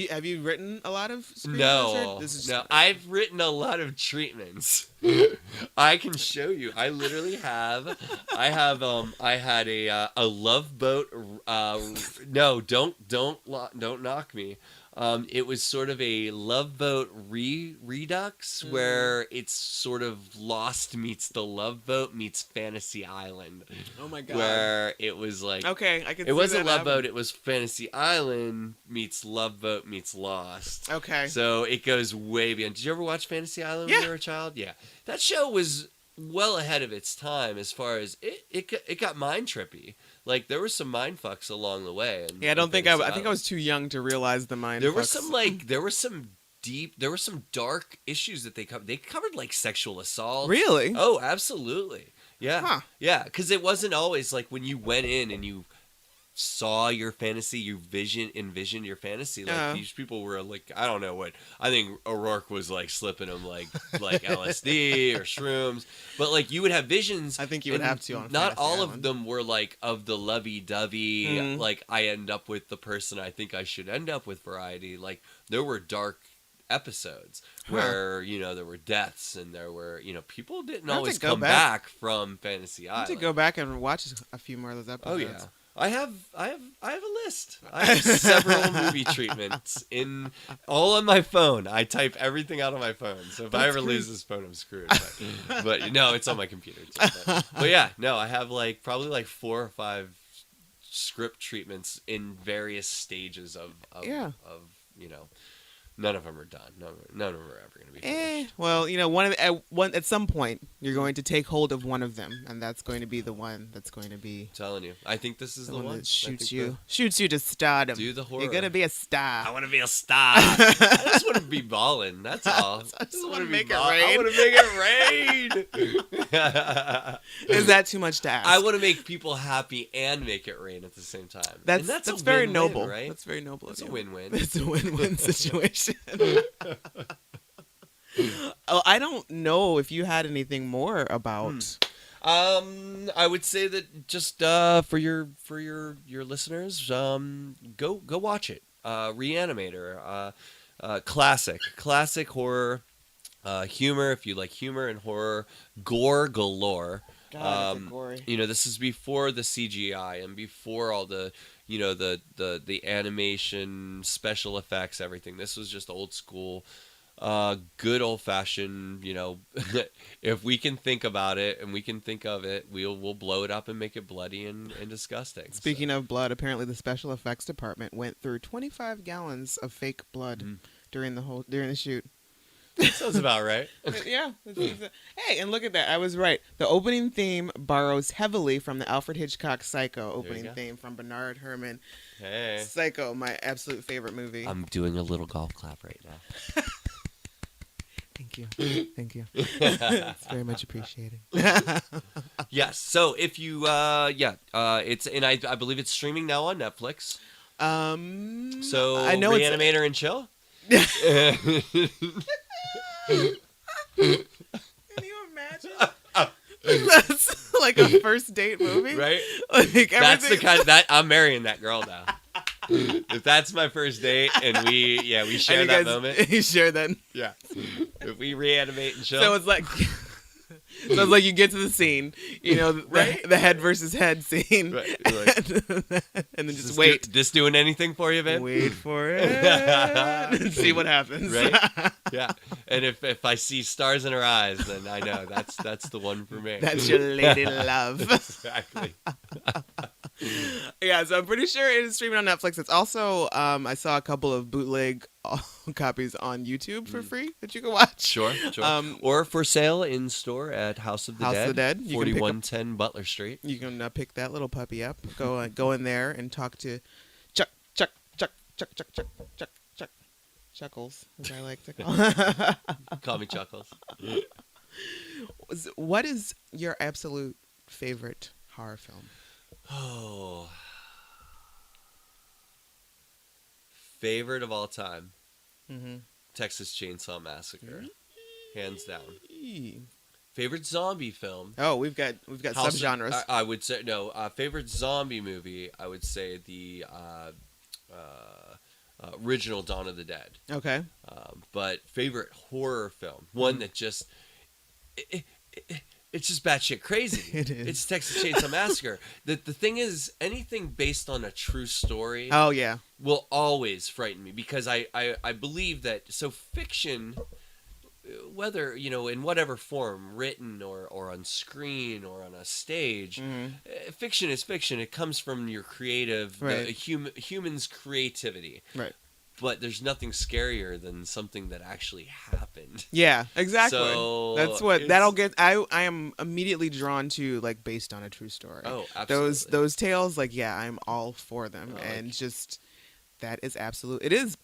Have you written a lot of screenplays? No, This is no. I've written a lot of treatments. I can show you. I literally have. I had a Love Boat. No, don't knock me. It was sort of a Love Boat redux where it's sort of Lost meets the Love Boat meets Fantasy Island. Oh my god. Where it was like Okay, I can. it see wasn't that Love happening. Boat, it was Fantasy Island meets Love Boat meets Lost. Okay. So it goes way beyond. Did you ever watch Fantasy Island when Yeah. you were a child? Yeah. That show was well ahead of its time as far as it got mind trippy. Like there were some mind fucks along the way. Yeah, I don't think I think I was too young to realize the mind. There fucks. were some dark issues that they covered. They covered like sexual assault. Really? Oh, absolutely. Yeah. Huh. Yeah, because it wasn't always like when you went in and you saw your fantasy, you envisioned your fantasy. Like these people were like, I don't know what. I think O'Rourke was like slipping them like LSD or shrooms, but like you would have visions. I think you would and have to on not Fantasy all of Island. them were like of the lovey-dovey. Like I end up with the person I think I should end up with variety. Like there were dark episodes where there were deaths and there were people didn't I have to always go come back. back from Fantasy I need Island. to go back and watch a few more of those Oh episodes. yeah. I have a list. I have several movie treatments all on my phone. I type everything out on my phone. So if I ever lose this phone, I'm screwed. But no, it's on my computer too. But yeah, no, I have probably 4 or 5 script treatments in various stages of none of them are done. None of them are ever going to be finished. Well, at some point you're going to take hold of one of them, and that's going to be the one that's going to be I'm telling you, I think this is the the one one that shoots I think you to stardom. Do the horror. You're gonna be a star. I want to be a star. I just want to be balling. That's all. I just wanna wanna make be it I rain. want to make it rain. Is that too much to ask? I want to make people happy and make it rain at the same time. That's And a very win-win, noble. right? That's very noble. It's of a you. win-win. It's a win-win situation. Oh, I don't know if you had anything more about. I would say that just for your listeners, go watch it. Re-Animator, classic horror, humor. If you like humor and horror, gore galore. God, it's gory. This is before the CGI and before all the the animation, special effects, everything. This was just old school. Good old fashioned, if we can think about it and we can think of it, we'll blow it up and make it bloody and disgusting. Speaking of blood, apparently the special effects department went through 25 gallons of fake blood during the shoot. Sounds about right. Yeah. Hey, and look at that. I was right. The opening theme borrows heavily from the Alfred Hitchcock Psycho opening theme from Bernard Herrmann. Hey. Psycho, my absolute favorite movie. I'm doing a little golf clap right now. Thank you. Thank you. It's very much appreciated. Yes. So if you, it's and I believe it's streaming now on Netflix. So I know Re-Animator and chill. Can you imagine? That's like a first date movie, Right? Like That's the kind that I'm marrying that girl now. If that's my first date and we share that moment. You share that. Yeah. If we reanimate and chill. So it's like, you get to the scene, Right? the head versus head scene, Right. Like, and then just wait. This doing anything for you, babe? Wait for it and see what happens. Right? Yeah. And if I see stars in her eyes, then I know that's the one for me. That's your lady love. Exactly. Yeah, so I'm pretty sure it is streaming on Netflix. It's also, I saw a couple of bootleg copies on YouTube for free that you can watch. Sure. Or for sale in store at House of the Dead. You can pick up- 4110 Butler Street. You can pick that little puppy up. Go in there and talk to Chuckles, as I like to call. Call me Chuckles. What is your absolute favorite horror film? Oh. Favorite of all time. Mm-hmm. Texas Chainsaw Massacre. Hands down. Eee. Favorite zombie film. Oh, we've got subgenres. I would say no. Favorite zombie movie. I would say the original Dawn of the Dead. Okay. But favorite horror film. One that just it's just batshit crazy. It is. It's Texas Chainsaw Massacre. The thing is, anything based on a true story. Oh yeah. Will always frighten me because I believe that fiction, whether in whatever form, written or on screen or on a stage, fiction is fiction. It comes from your creative, right. Human's creativity. Right. But there's nothing scarier than something that actually happened. Yeah, exactly. So that's what that'll get. I am immediately drawn to based on a true story. Oh, absolutely. Those tales, I'm all for them, and just that is absolute. It is.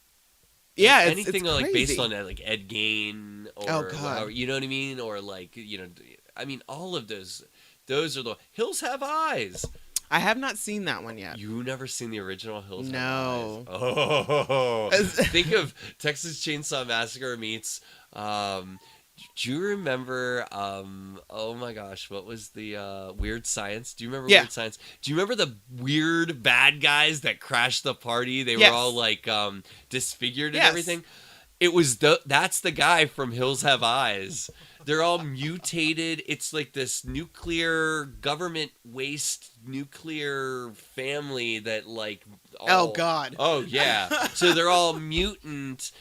Yeah, anything it's crazy. based on Ed Gein or oh god, you know what I mean, or I mean all of those. Those are the Hills Have Eyes. I have not seen that one yet. You never seen the original Hills Have No. Eyes? Oh. Think of Texas Chainsaw Massacre meets. Do you remember? Oh my gosh, what was the Weird Science? Do you remember Weird Science? Do you remember the weird bad guys that crashed the party? They were all disfigured and everything. It was that's the guy from Hills Have Eyes. They're all mutated. It's like this nuclear government waste nuclear family that oh god. Oh yeah. So they're all mutant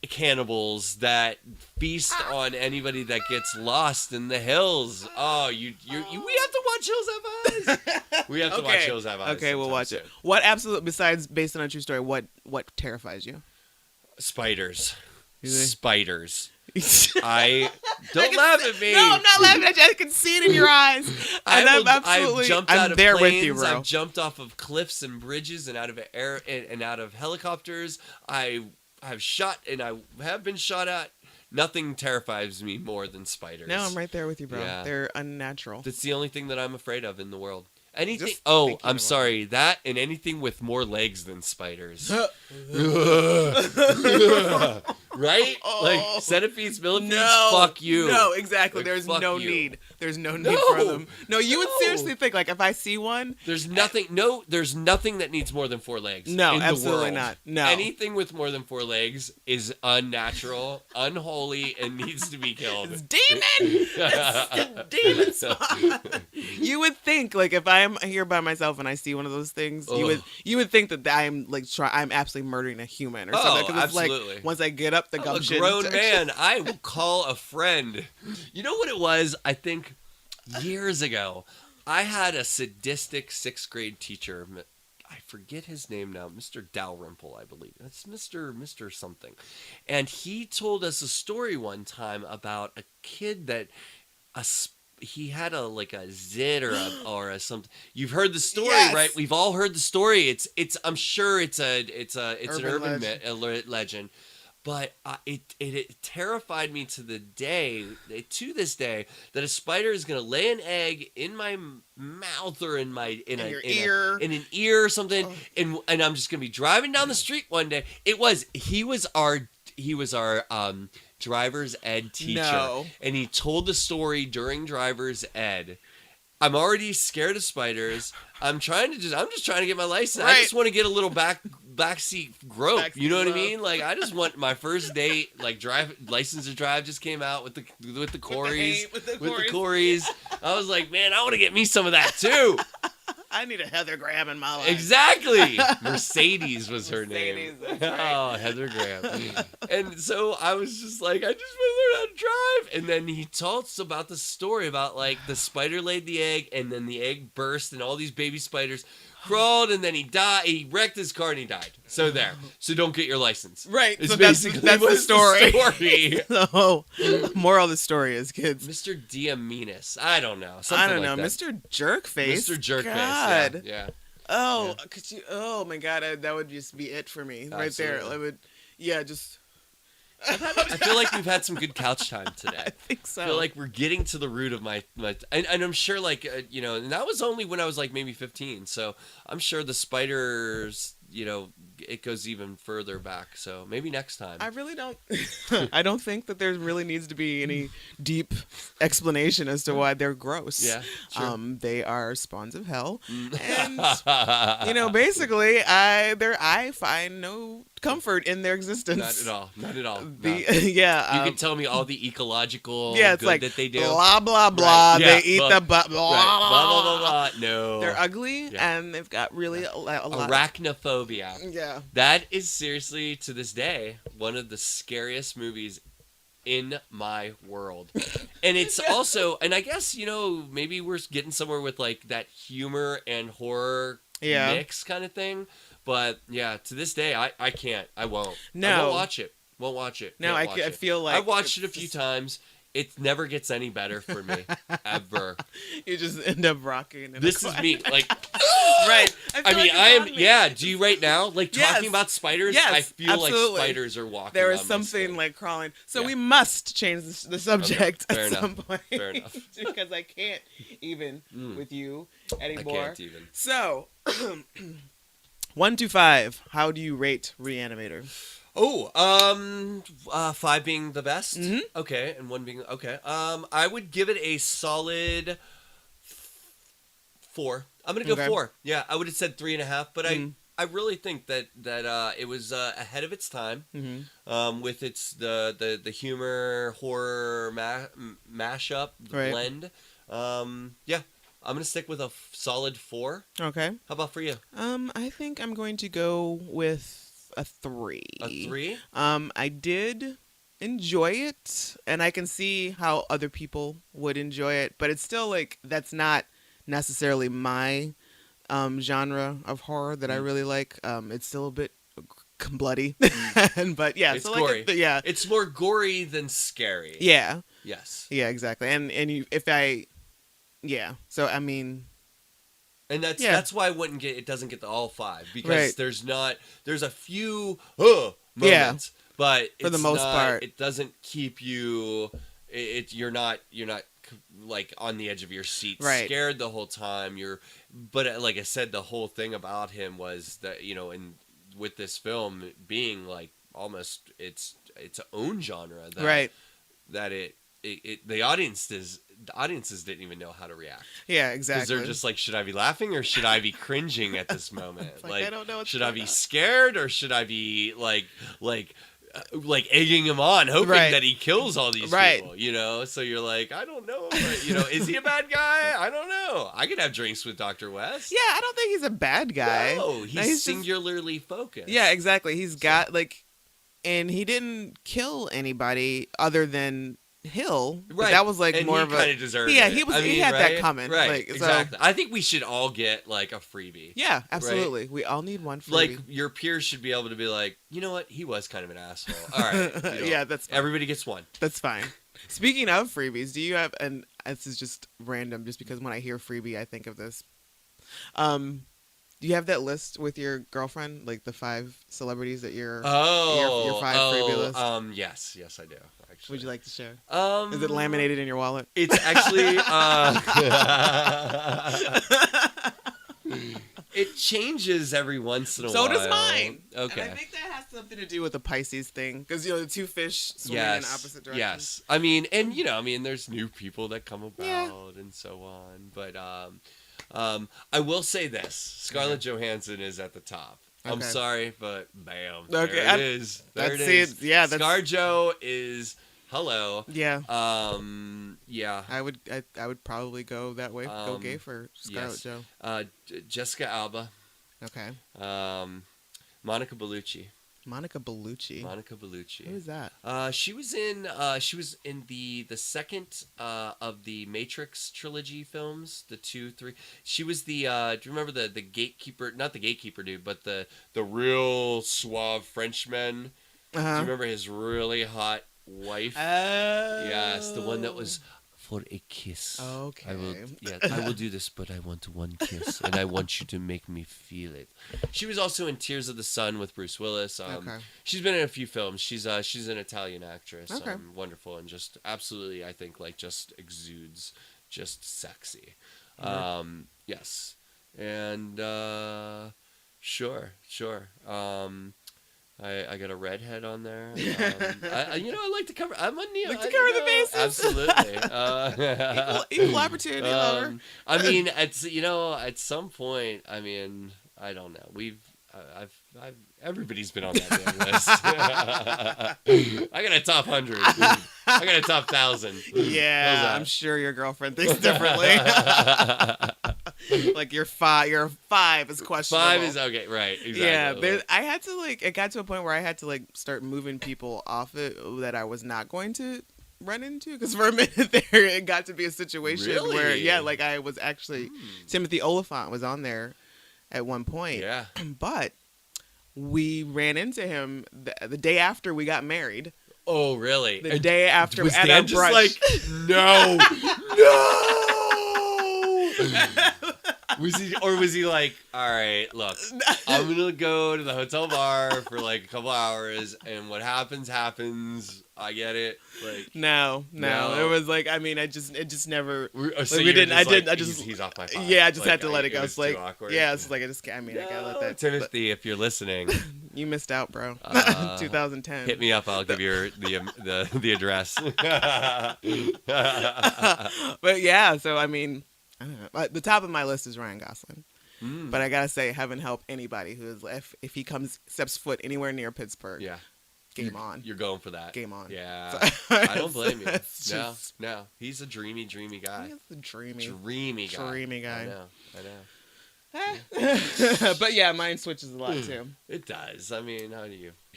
cannibals that feast on anybody that gets lost in the hills. Oh, we have to watch Hills Have Eyes. We have to watch Hills Have Eyes. Okay, we'll watch it. What besides based on a true story? What terrifies you? Spiders. Really? Spiders. Don't laugh at me. No, I'm not laughing at you. I can see it in your eyes. I've jumped out of there planes. with you, bro. I've jumped off of cliffs and bridges and out of air and out of helicopters. I've shot and I have been shot at. Nothing terrifies me more than spiders. No, I'm right there with you, bro. Yeah. They're unnatural. That's the only thing that I'm afraid of in the world. Anything. Just Oh, I'm sorry. That and anything with more legs than spiders. Right? Centipedes, millipedes. No, fuck you. No, exactly. There's fuck no you. need. There's no need for them. No, you would seriously think if I see one. There's nothing. No, there's nothing that needs more than 4 legs. No, in absolutely the world. not. No. Anything with more than 4 legs is unnatural, unholy, and needs to be killed. It's demon. It's demon spawn. You would think if I'm here by myself and I see one of those things, you would think that I'm I'm absolutely murdering a human or something. Because it's absolutely. Once I get up the gumption. A grown man, I will call a friend. You know what it was? I think years ago, I had a sadistic 6th grade teacher. I forget his name now, Mr. Dalrymple, I believe. That's Mr. something. And he told us a story one time about a kid that he had a zit or a something. You've heard the story, yes. right? We've all heard the story. It's I'm sure it's an urban legend. But it terrified me to this day, that a spider is going to lay an egg in my mouth or in your ear, in an ear or something, and I'm just going to be driving down the street one day. He was our driver's ed teacher, and he told the story during driver's ed. I'm already scared of spiders. I'm just trying to get my license. Right. I just want to get a little backseat grope. You know what I mean? Like, I just want my first date, like, license to drive just came out with the Corys. With the Corys. I was like, man, I want to get me some of that too. I need a Heather Graham in my life. Exactly. Mercedes was her name. Right. Oh, Heather Graham. And so I was just like, I just want to learn how to drive. And then he talks about the story about, like, the spider laid the egg, and then the egg burst, and all these baby spiders crawled, and then he died. He wrecked his car and he died. So there. So don't get your license. Right. It's so basically that's the story. So, moral of the story is, kids. Mr. Diaminus. I don't know. I don't know. Mr. Jerkface. Mr. Jerkface. God. Yeah. Oh, yeah. Could you? Oh my God, that would just be it for me. Absolutely. Right there. I would. Yeah, just. I feel like we've had some good couch time today. I think so. I feel like we're getting to the root of my and I'm sure, like, and that was only when I was like maybe 15. So I'm sure the spiders, it goes even further back. So maybe next time. I really don't. I don't think that there really needs to be any deep explanation as to why they're gross. Yeah. Sure. They are spawns of hell, and basically, I find no comfort in their existence. Not at all. Yeah. You can tell me all the ecological it's good like that they do. Blah blah blah. Right. They eat the blah, blah blah blah. No. They're ugly and they've got really a lot. Arachnophobia. Yeah. That is seriously, to this day, one of the scariest movies in my world. And it's also, and I guess, maybe we're getting somewhere with, like, that humor and horror mix kind of thing. But yeah, to this day, I can't. I won't. No. I won't watch it. No, I feel like I've watched it a few times. It never gets any better for me, ever. You just end up rocking. This is me, like, right. I am. Yeah. Do you right now, like, talking about spiders? Yes, I feel absolutely. like spiders are walking. There is something like crawling. So we must change the subject at some point. Fair enough. Because I can't even with you anymore. I can't even. So, 1 to 5. How do you rate Re-Animator? 5 being the best. Mm-hmm. Okay, and 1 being okay. I would give it a solid 4. I'm gonna go 4. Yeah, I would have said 3.5, but I really think that it was ahead of its time. Mm-hmm. With its the humor horror mashup blend. Yeah. I'm going to stick with a solid 4. Okay. How about for you? I think I'm going to go with a 3. A 3? I did enjoy it, and I can see how other people would enjoy it, but it's still, like, that's not necessarily my genre of horror that I really like. It's still a bit bloody. But yeah, it's so gory. Like yeah. It's more gory than scary. Yeah. Yes. Yeah, exactly. And yeah. So I mean, and that's why it doesn't get the all 5, because there's a few moments, but for the most part it doesn't keep you. You're not like on the edge of your seat, scared the whole time. But like I said, the whole thing about him was that and with this film being like almost its own genre, that the audiences didn't even know how to react. Yeah, exactly. Because they're just like, should I be laughing or should I be cringing at this moment? like I don't know. Should I be scared or should I be like egging him on, hoping that he kills all these people? So you're like, I don't know. But, is he a bad guy? I don't know. I could have drinks with Dr. West. Yeah, I don't think he's a bad guy. No, he's singularly focused. Yeah, exactly. He's got and he didn't kill anybody other than Hill. Right. That was like and more he of a kind of deserved Yeah, it. he had that coming. Right. Exactly. I think we should all get like a freebie. Yeah, absolutely. Right? We all need one freebie. Like your peers should be able to be like, you know what? He was kind of an asshole. All right. Yeah, that's fine. Everybody gets one. That's fine. Speaking of freebies, do you have, and this is just random just because when I hear freebie I think of this. Do you have that list with your girlfriend, like the 5 celebrities that you're your 5 freebie list? Yes, I do. Actually, Would you like to share? Um, Is it laminated in your wallet? It's actually it changes every once in a while. So does mine. Okay. And I think that has something to do with the Pisces thing, because the 2 fish swimming in opposite directions. Yes. I mean, and there's new people that come about and so on. But I will say this: Scarlett Johansson is at the top. I'm Okay. sorry, but bam, Okay, there it is. There it is. Yeah, that's ScarJo is hello. Yeah. Yeah. I would probably go that way. Go gay for Scarlett Yes. Jo. Jessica Alba. Okay. Monica Bellucci. Monica Bellucci. Who is that? She was in the second of the Matrix trilogy films, the 2, 3. She was the do you remember the gatekeeper, not the gatekeeper dude, but the real suave Frenchman? Do you remember his really hot wife? Yes, the one that was for a kiss. Okay. I will do this, but I want one kiss, and I want you to make me feel it. She was also in Tears of the Sun with Bruce Willis. Okay. She's been in a few films. She's an Italian actress. Okay. Wonderful, and just absolutely, I think, like, just exudes just sexy. Yes, and sure. I got a redhead on there. I like to cover. I'm a neo. Like to cover the bases. Absolutely. Equal opportunity lover. I mean, at some point, I mean, I don't know. I've everybody's been on that damn list. I got a top 100. I got a top 1,000. Yeah, I'm sure your girlfriend thinks differently. Like your 5 is questionable. 5 is okay, right? Exactly. Yeah, I had to it got to a point where I had to start moving people off it that I was not going to run into, because for a minute there it got to be a situation where I was actually Timothy Oliphant was on there at one point. Yeah, but we ran into him the day after we got married. Oh, really? The day after was at Dan a just brunch. like, no. Was he like, all right, look, I'm gonna go to the hotel bar for like a couple hours, and what happens. I get it. Like, no. It was like, I mean, it just never. So we didn't. He's off my 5. Yeah, I just had to let it go. It's like, too awkward. yeah, it's like I gotta let that. Timothy, if you're listening, you missed out, bro. 2010. Hit me up. I'll give you the address. But yeah, so I mean, I don't know. The top of my list is Ryan Gosling. But I gotta say, heaven help anybody who is if he steps foot anywhere near Pittsburgh. Yeah. Game on. You're going for that. Game on. Yeah. So, I don't blame you. No. He's a dreamy guy. He's a dreamy guy. Dreamy guy. I know. But yeah, mine switches a lot too. It does. I mean,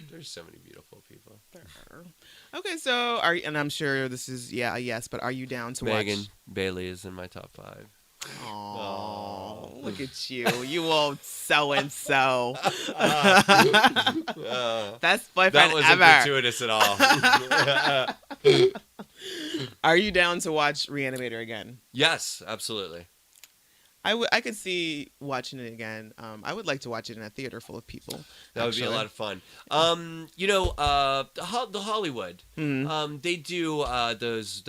there's so many beautiful people. There are. Okay, so and I'm sure this is a yes, but are you down to Megan watch? Bailey is in my top 5. Oh, look at you. You old so-and-so. Best boyfriend that wasn't ever. gratuitous at all. Are you down to watch Re-Animator again? Yes, absolutely. I could see watching it again. I would like to watch it in a theater full of people. That would be a lot of fun. The Hollywood. They do those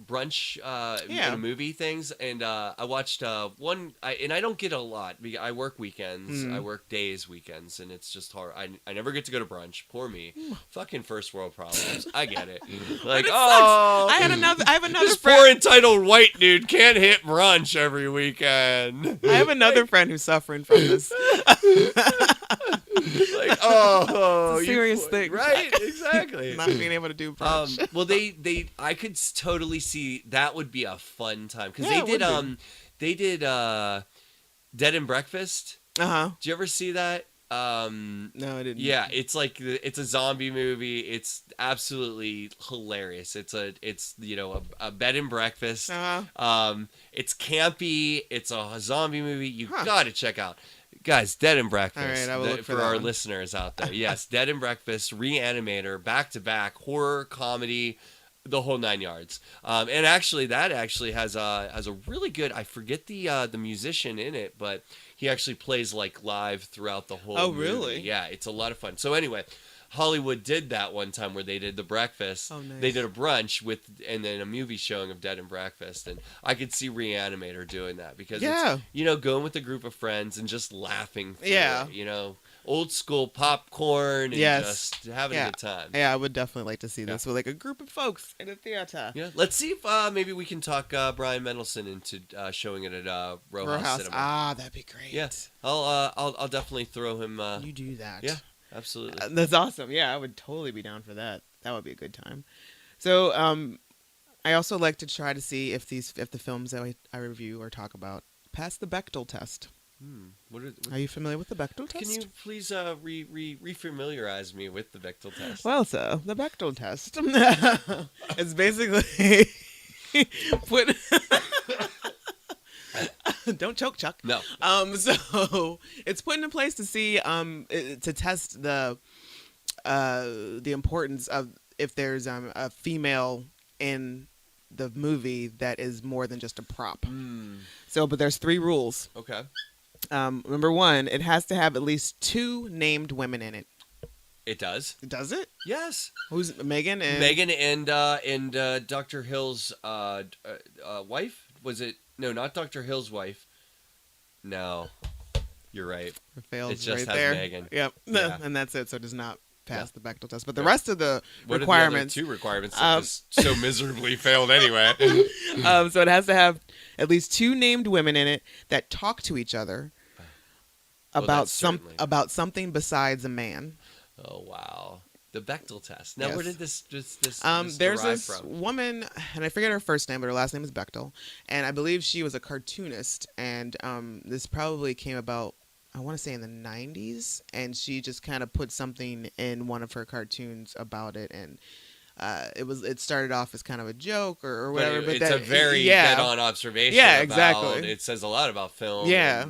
brunch movie things, and I watched one. And I don't get a lot. I work weekends. I work weekends, and it's just hard. I never get to go to brunch. Poor me. Fucking first world problems. I get it. Like, I have another this friend. poor entitled white dude can't hit brunch every weekend. I have another friend who's suffering from this. Like, oh, it's a serious thing, right? Exactly. Not being able to do brunch. Well, I could totally see that would be a fun time, because they did Dead and Breakfast. Did you ever see that? No, I didn't. Yeah, it's like it's a zombie movie. It's absolutely hilarious. It's a bed and breakfast. It's campy. It's a zombie movie. You gotta check out, guys. Dead and Breakfast. All right, I will look for our one. listeners out there. Yes, Dead and Breakfast, Re-Animator, back to back, horror, comedy, the whole 9 yards. And that actually has a really good. I forget the musician in it, but he actually plays like live throughout the whole Oh, movie. really? Yeah, it's a lot of fun. So anyway, Hollywood did that one time where they did the breakfast. Oh, nice. They did a brunch and then a movie showing of Dead and Breakfast, and I could see Re-Animator doing that because it's, going with a group of friends and just laughing through it, old school popcorn and just having a good time. Yeah, I would definitely like to see this with like a group of folks in a theater. Yeah, let's see if maybe we can talk Brian Mendelsohn into showing it at Row House Cinema. Ah, that'd be great. Yeah, I'll definitely throw him. You do that. Yeah, absolutely. That's awesome. Yeah, I would totally be down for that. That would be a good time. So, I also like to try to see if the films that I review or talk about pass the Bechdel test. What are you familiar with the Bechdel test? Can you please re-familiarize me with the Bechdel test? Well, so the Bechdel test is basically put. Don't choke, Chuck. No. So it's put into place to see to test the importance of if there's a female in the movie that is more than just a prop. So, but there's 3 rules. Okay. Number 1, it has to have at least 2 named women in it. It does. Does it? Yes. Who's Megan and Megan and Dr. Hill's wife? Was it? No, not Dr. Hill's wife. No, you're right. It fails it just right has there. Megan. Yep. Yeah. And that's it. So it does not pass the Bechdel test. But the rest of the what requirements. Are the other 2 requirements that just so miserably failed anyway? So it has to have at least 2 named women in it that talk to each other about something besides a man. Oh wow, the Bechdel test. Now, Yes. where did this there's derive this from? woman, and I forget her first name, but her last name is Bechdel, and I believe she was a cartoonist, and this probably came about, I want to say in the 90s, and she just kind of put something in one of her cartoons about it, and it started off as kind of a joke or whatever, but it's a very dead-on observation. Yeah, about, exactly. It says a lot about film. Yeah,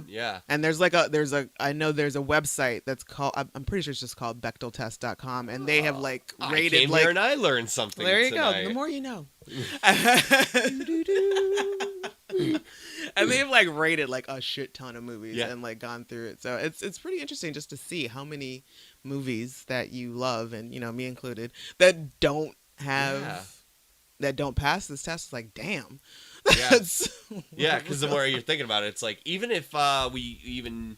and there's I know there's a website that's called, I'm pretty sure it's just called BechdelTest.com, and they have like rated. I came here and I learned something. There you tonight. go. The more you know. And they have like rated like a shit ton of movies and like gone through it. So it's pretty interesting just to see how many movies that you love, and me included, that don't that don't pass this test. It's like, damn. Yeah, because the more you're thinking about it, it's like, even if we even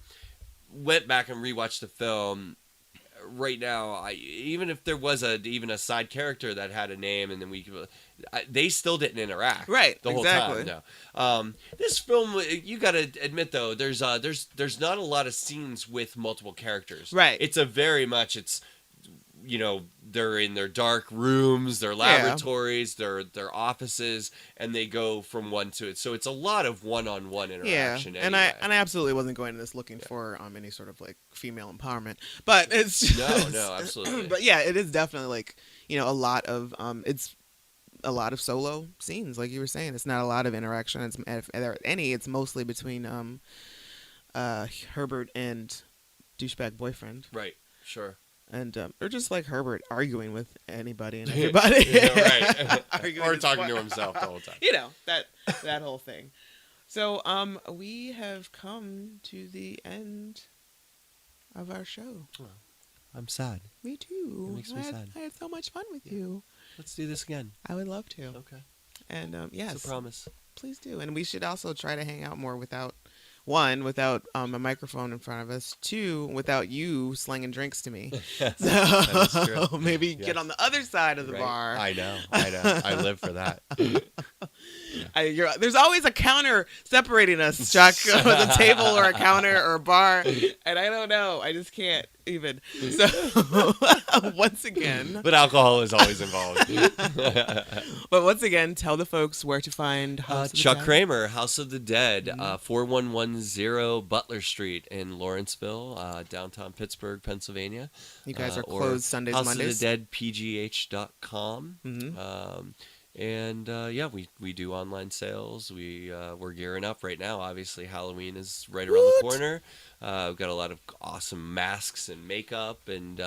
went back and rewatched the film right now, even if there was even a side character that had a name, and then they still didn't interact the whole time. No. This film, you got to admit though, there's not a lot of scenes with multiple characters. Right. It's a very much they're in their dark rooms, their laboratories, their offices, and they go from one to it. So it's a lot of one-on-one interaction. Yeah, anyway. and I absolutely wasn't going to this looking for any sort of like female empowerment, but it's just, no, absolutely. But yeah, it is definitely like a lot of it's a lot of solo scenes, like you were saying. It's not a lot of interaction. It's if there are any, it's mostly between Herbert and douchebag boyfriend. Right. Sure. And or just like Herbert arguing with anybody and everybody. Right. Or talking to himself the whole time. That whole thing. So we have come to the end of our show. Oh, I'm sad. Me too. It makes me sad. I had so much fun with you. Let's do this again. I would love to. Okay. And yes. It's a promise. Please do. And we should also try to hang out more without a microphone in front of us. 2, without you slinging drinks to me. So maybe get on the other side of the bar. I know. I live for that. There's always a counter separating us, Chuck. A table or a counter or a bar. And I don't know. I just can't even. So once again. But alcohol is always involved. But once again, tell the folks where to find Chuck Kramer, House of the Dead, 4110 Butler Street in Lawrenceville, downtown Pittsburgh, Pennsylvania. You guys are closed Sundays, Mondays. HouseOfTheDeadPGH.com. And yeah, we do online sales. We're gearing up right now. Obviously, Halloween is right around the corner. We've got a lot of awesome masks and makeup, and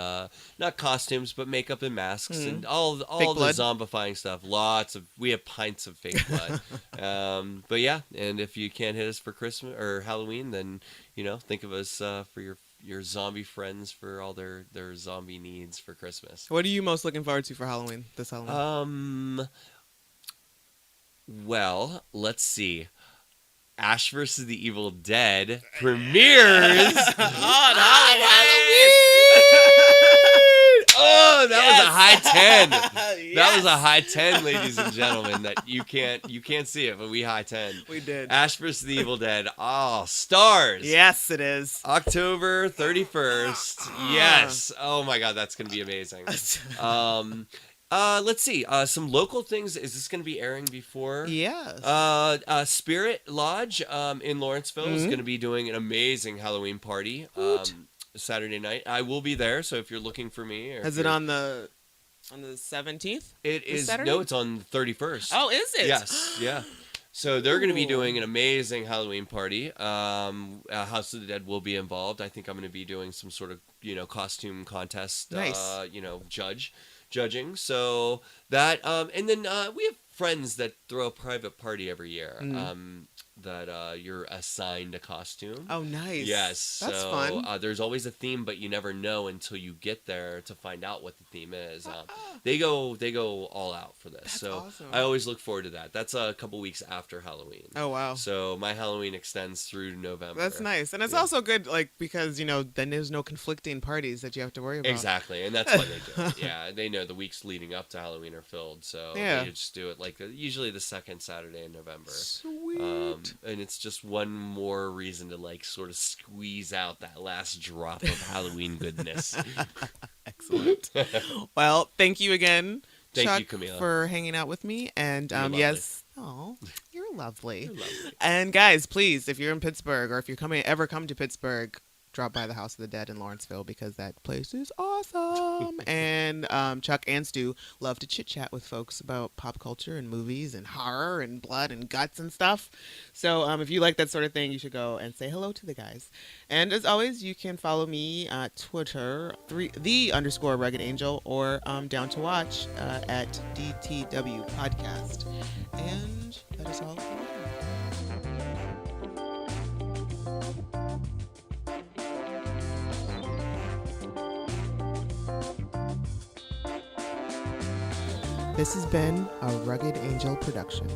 not costumes, but makeup and masks, and all the zombifying stuff. We have pints of fake blood. But yeah, and if you can't hit us for Christmas or Halloween, then think of us for your zombie friends for all their zombie needs for Christmas. What are you most looking forward to for Halloween this Halloween? Well, let's see. Ash vs. the Evil Dead premieres on Halloween. Oh, that was a high 10. That was a high 10, ladies and gentlemen. That you can't see it, but we high 10. We did. Ash vs. the Evil Dead. Oh, stars. Yes, it is. October 31st. Yes. Oh my God, that's gonna be amazing. Let's see. Some local things. Is this going to be airing before? Yes. Spirit Lodge in Lawrenceville is going to be doing an amazing Halloween party Saturday night. I will be there, so if you're looking for me, is it on the 17th? It is. Saturday? No, it's on the 31st. Oh, is it? Yes. Yeah. So they're going to be doing an amazing Halloween party. House of the Dead will be involved. I think I'm going to be doing some sort of costume contest. Nice. Judging. So that and then we have friends that throw a private party every year. That you're assigned a costume. Oh, nice. Yes. That's so, fun. There's always a theme, but you never know until you get there to find out what the theme is. They go all out for this. That's so awesome. I always look forward to that. That's a couple weeks after Halloween. Oh, wow. So my Halloween extends through November. That's nice. And it's also good, because, then there's no conflicting parties that you have to worry about. Exactly. And that's why they do it. Yeah. They know the weeks leading up to Halloween are filled. So they just do it usually the second Saturday in November. Sweet. And it's just one more reason to sort of squeeze out that last drop of Halloween goodness. Excellent. Well, thank you again, Thank Chuck, you, Kahmeela, for hanging out with me. And yes, you're lovely. You're lovely. And guys, please, if you're in Pittsburgh or if you ever come to Pittsburgh, drop by the House of the Dead in Lawrenceville because that place is awesome. And Chuck and Stu love to chit chat with folks about pop culture and movies and horror and blood and guts and stuff. So if you like that sort of thing, you should go and say hello to the guys. And as always, you can follow me at Twitter, _Rugged Angel, or Down to Watch at DTW Podcast. And that is all for now. This has been a Rugged Angel production.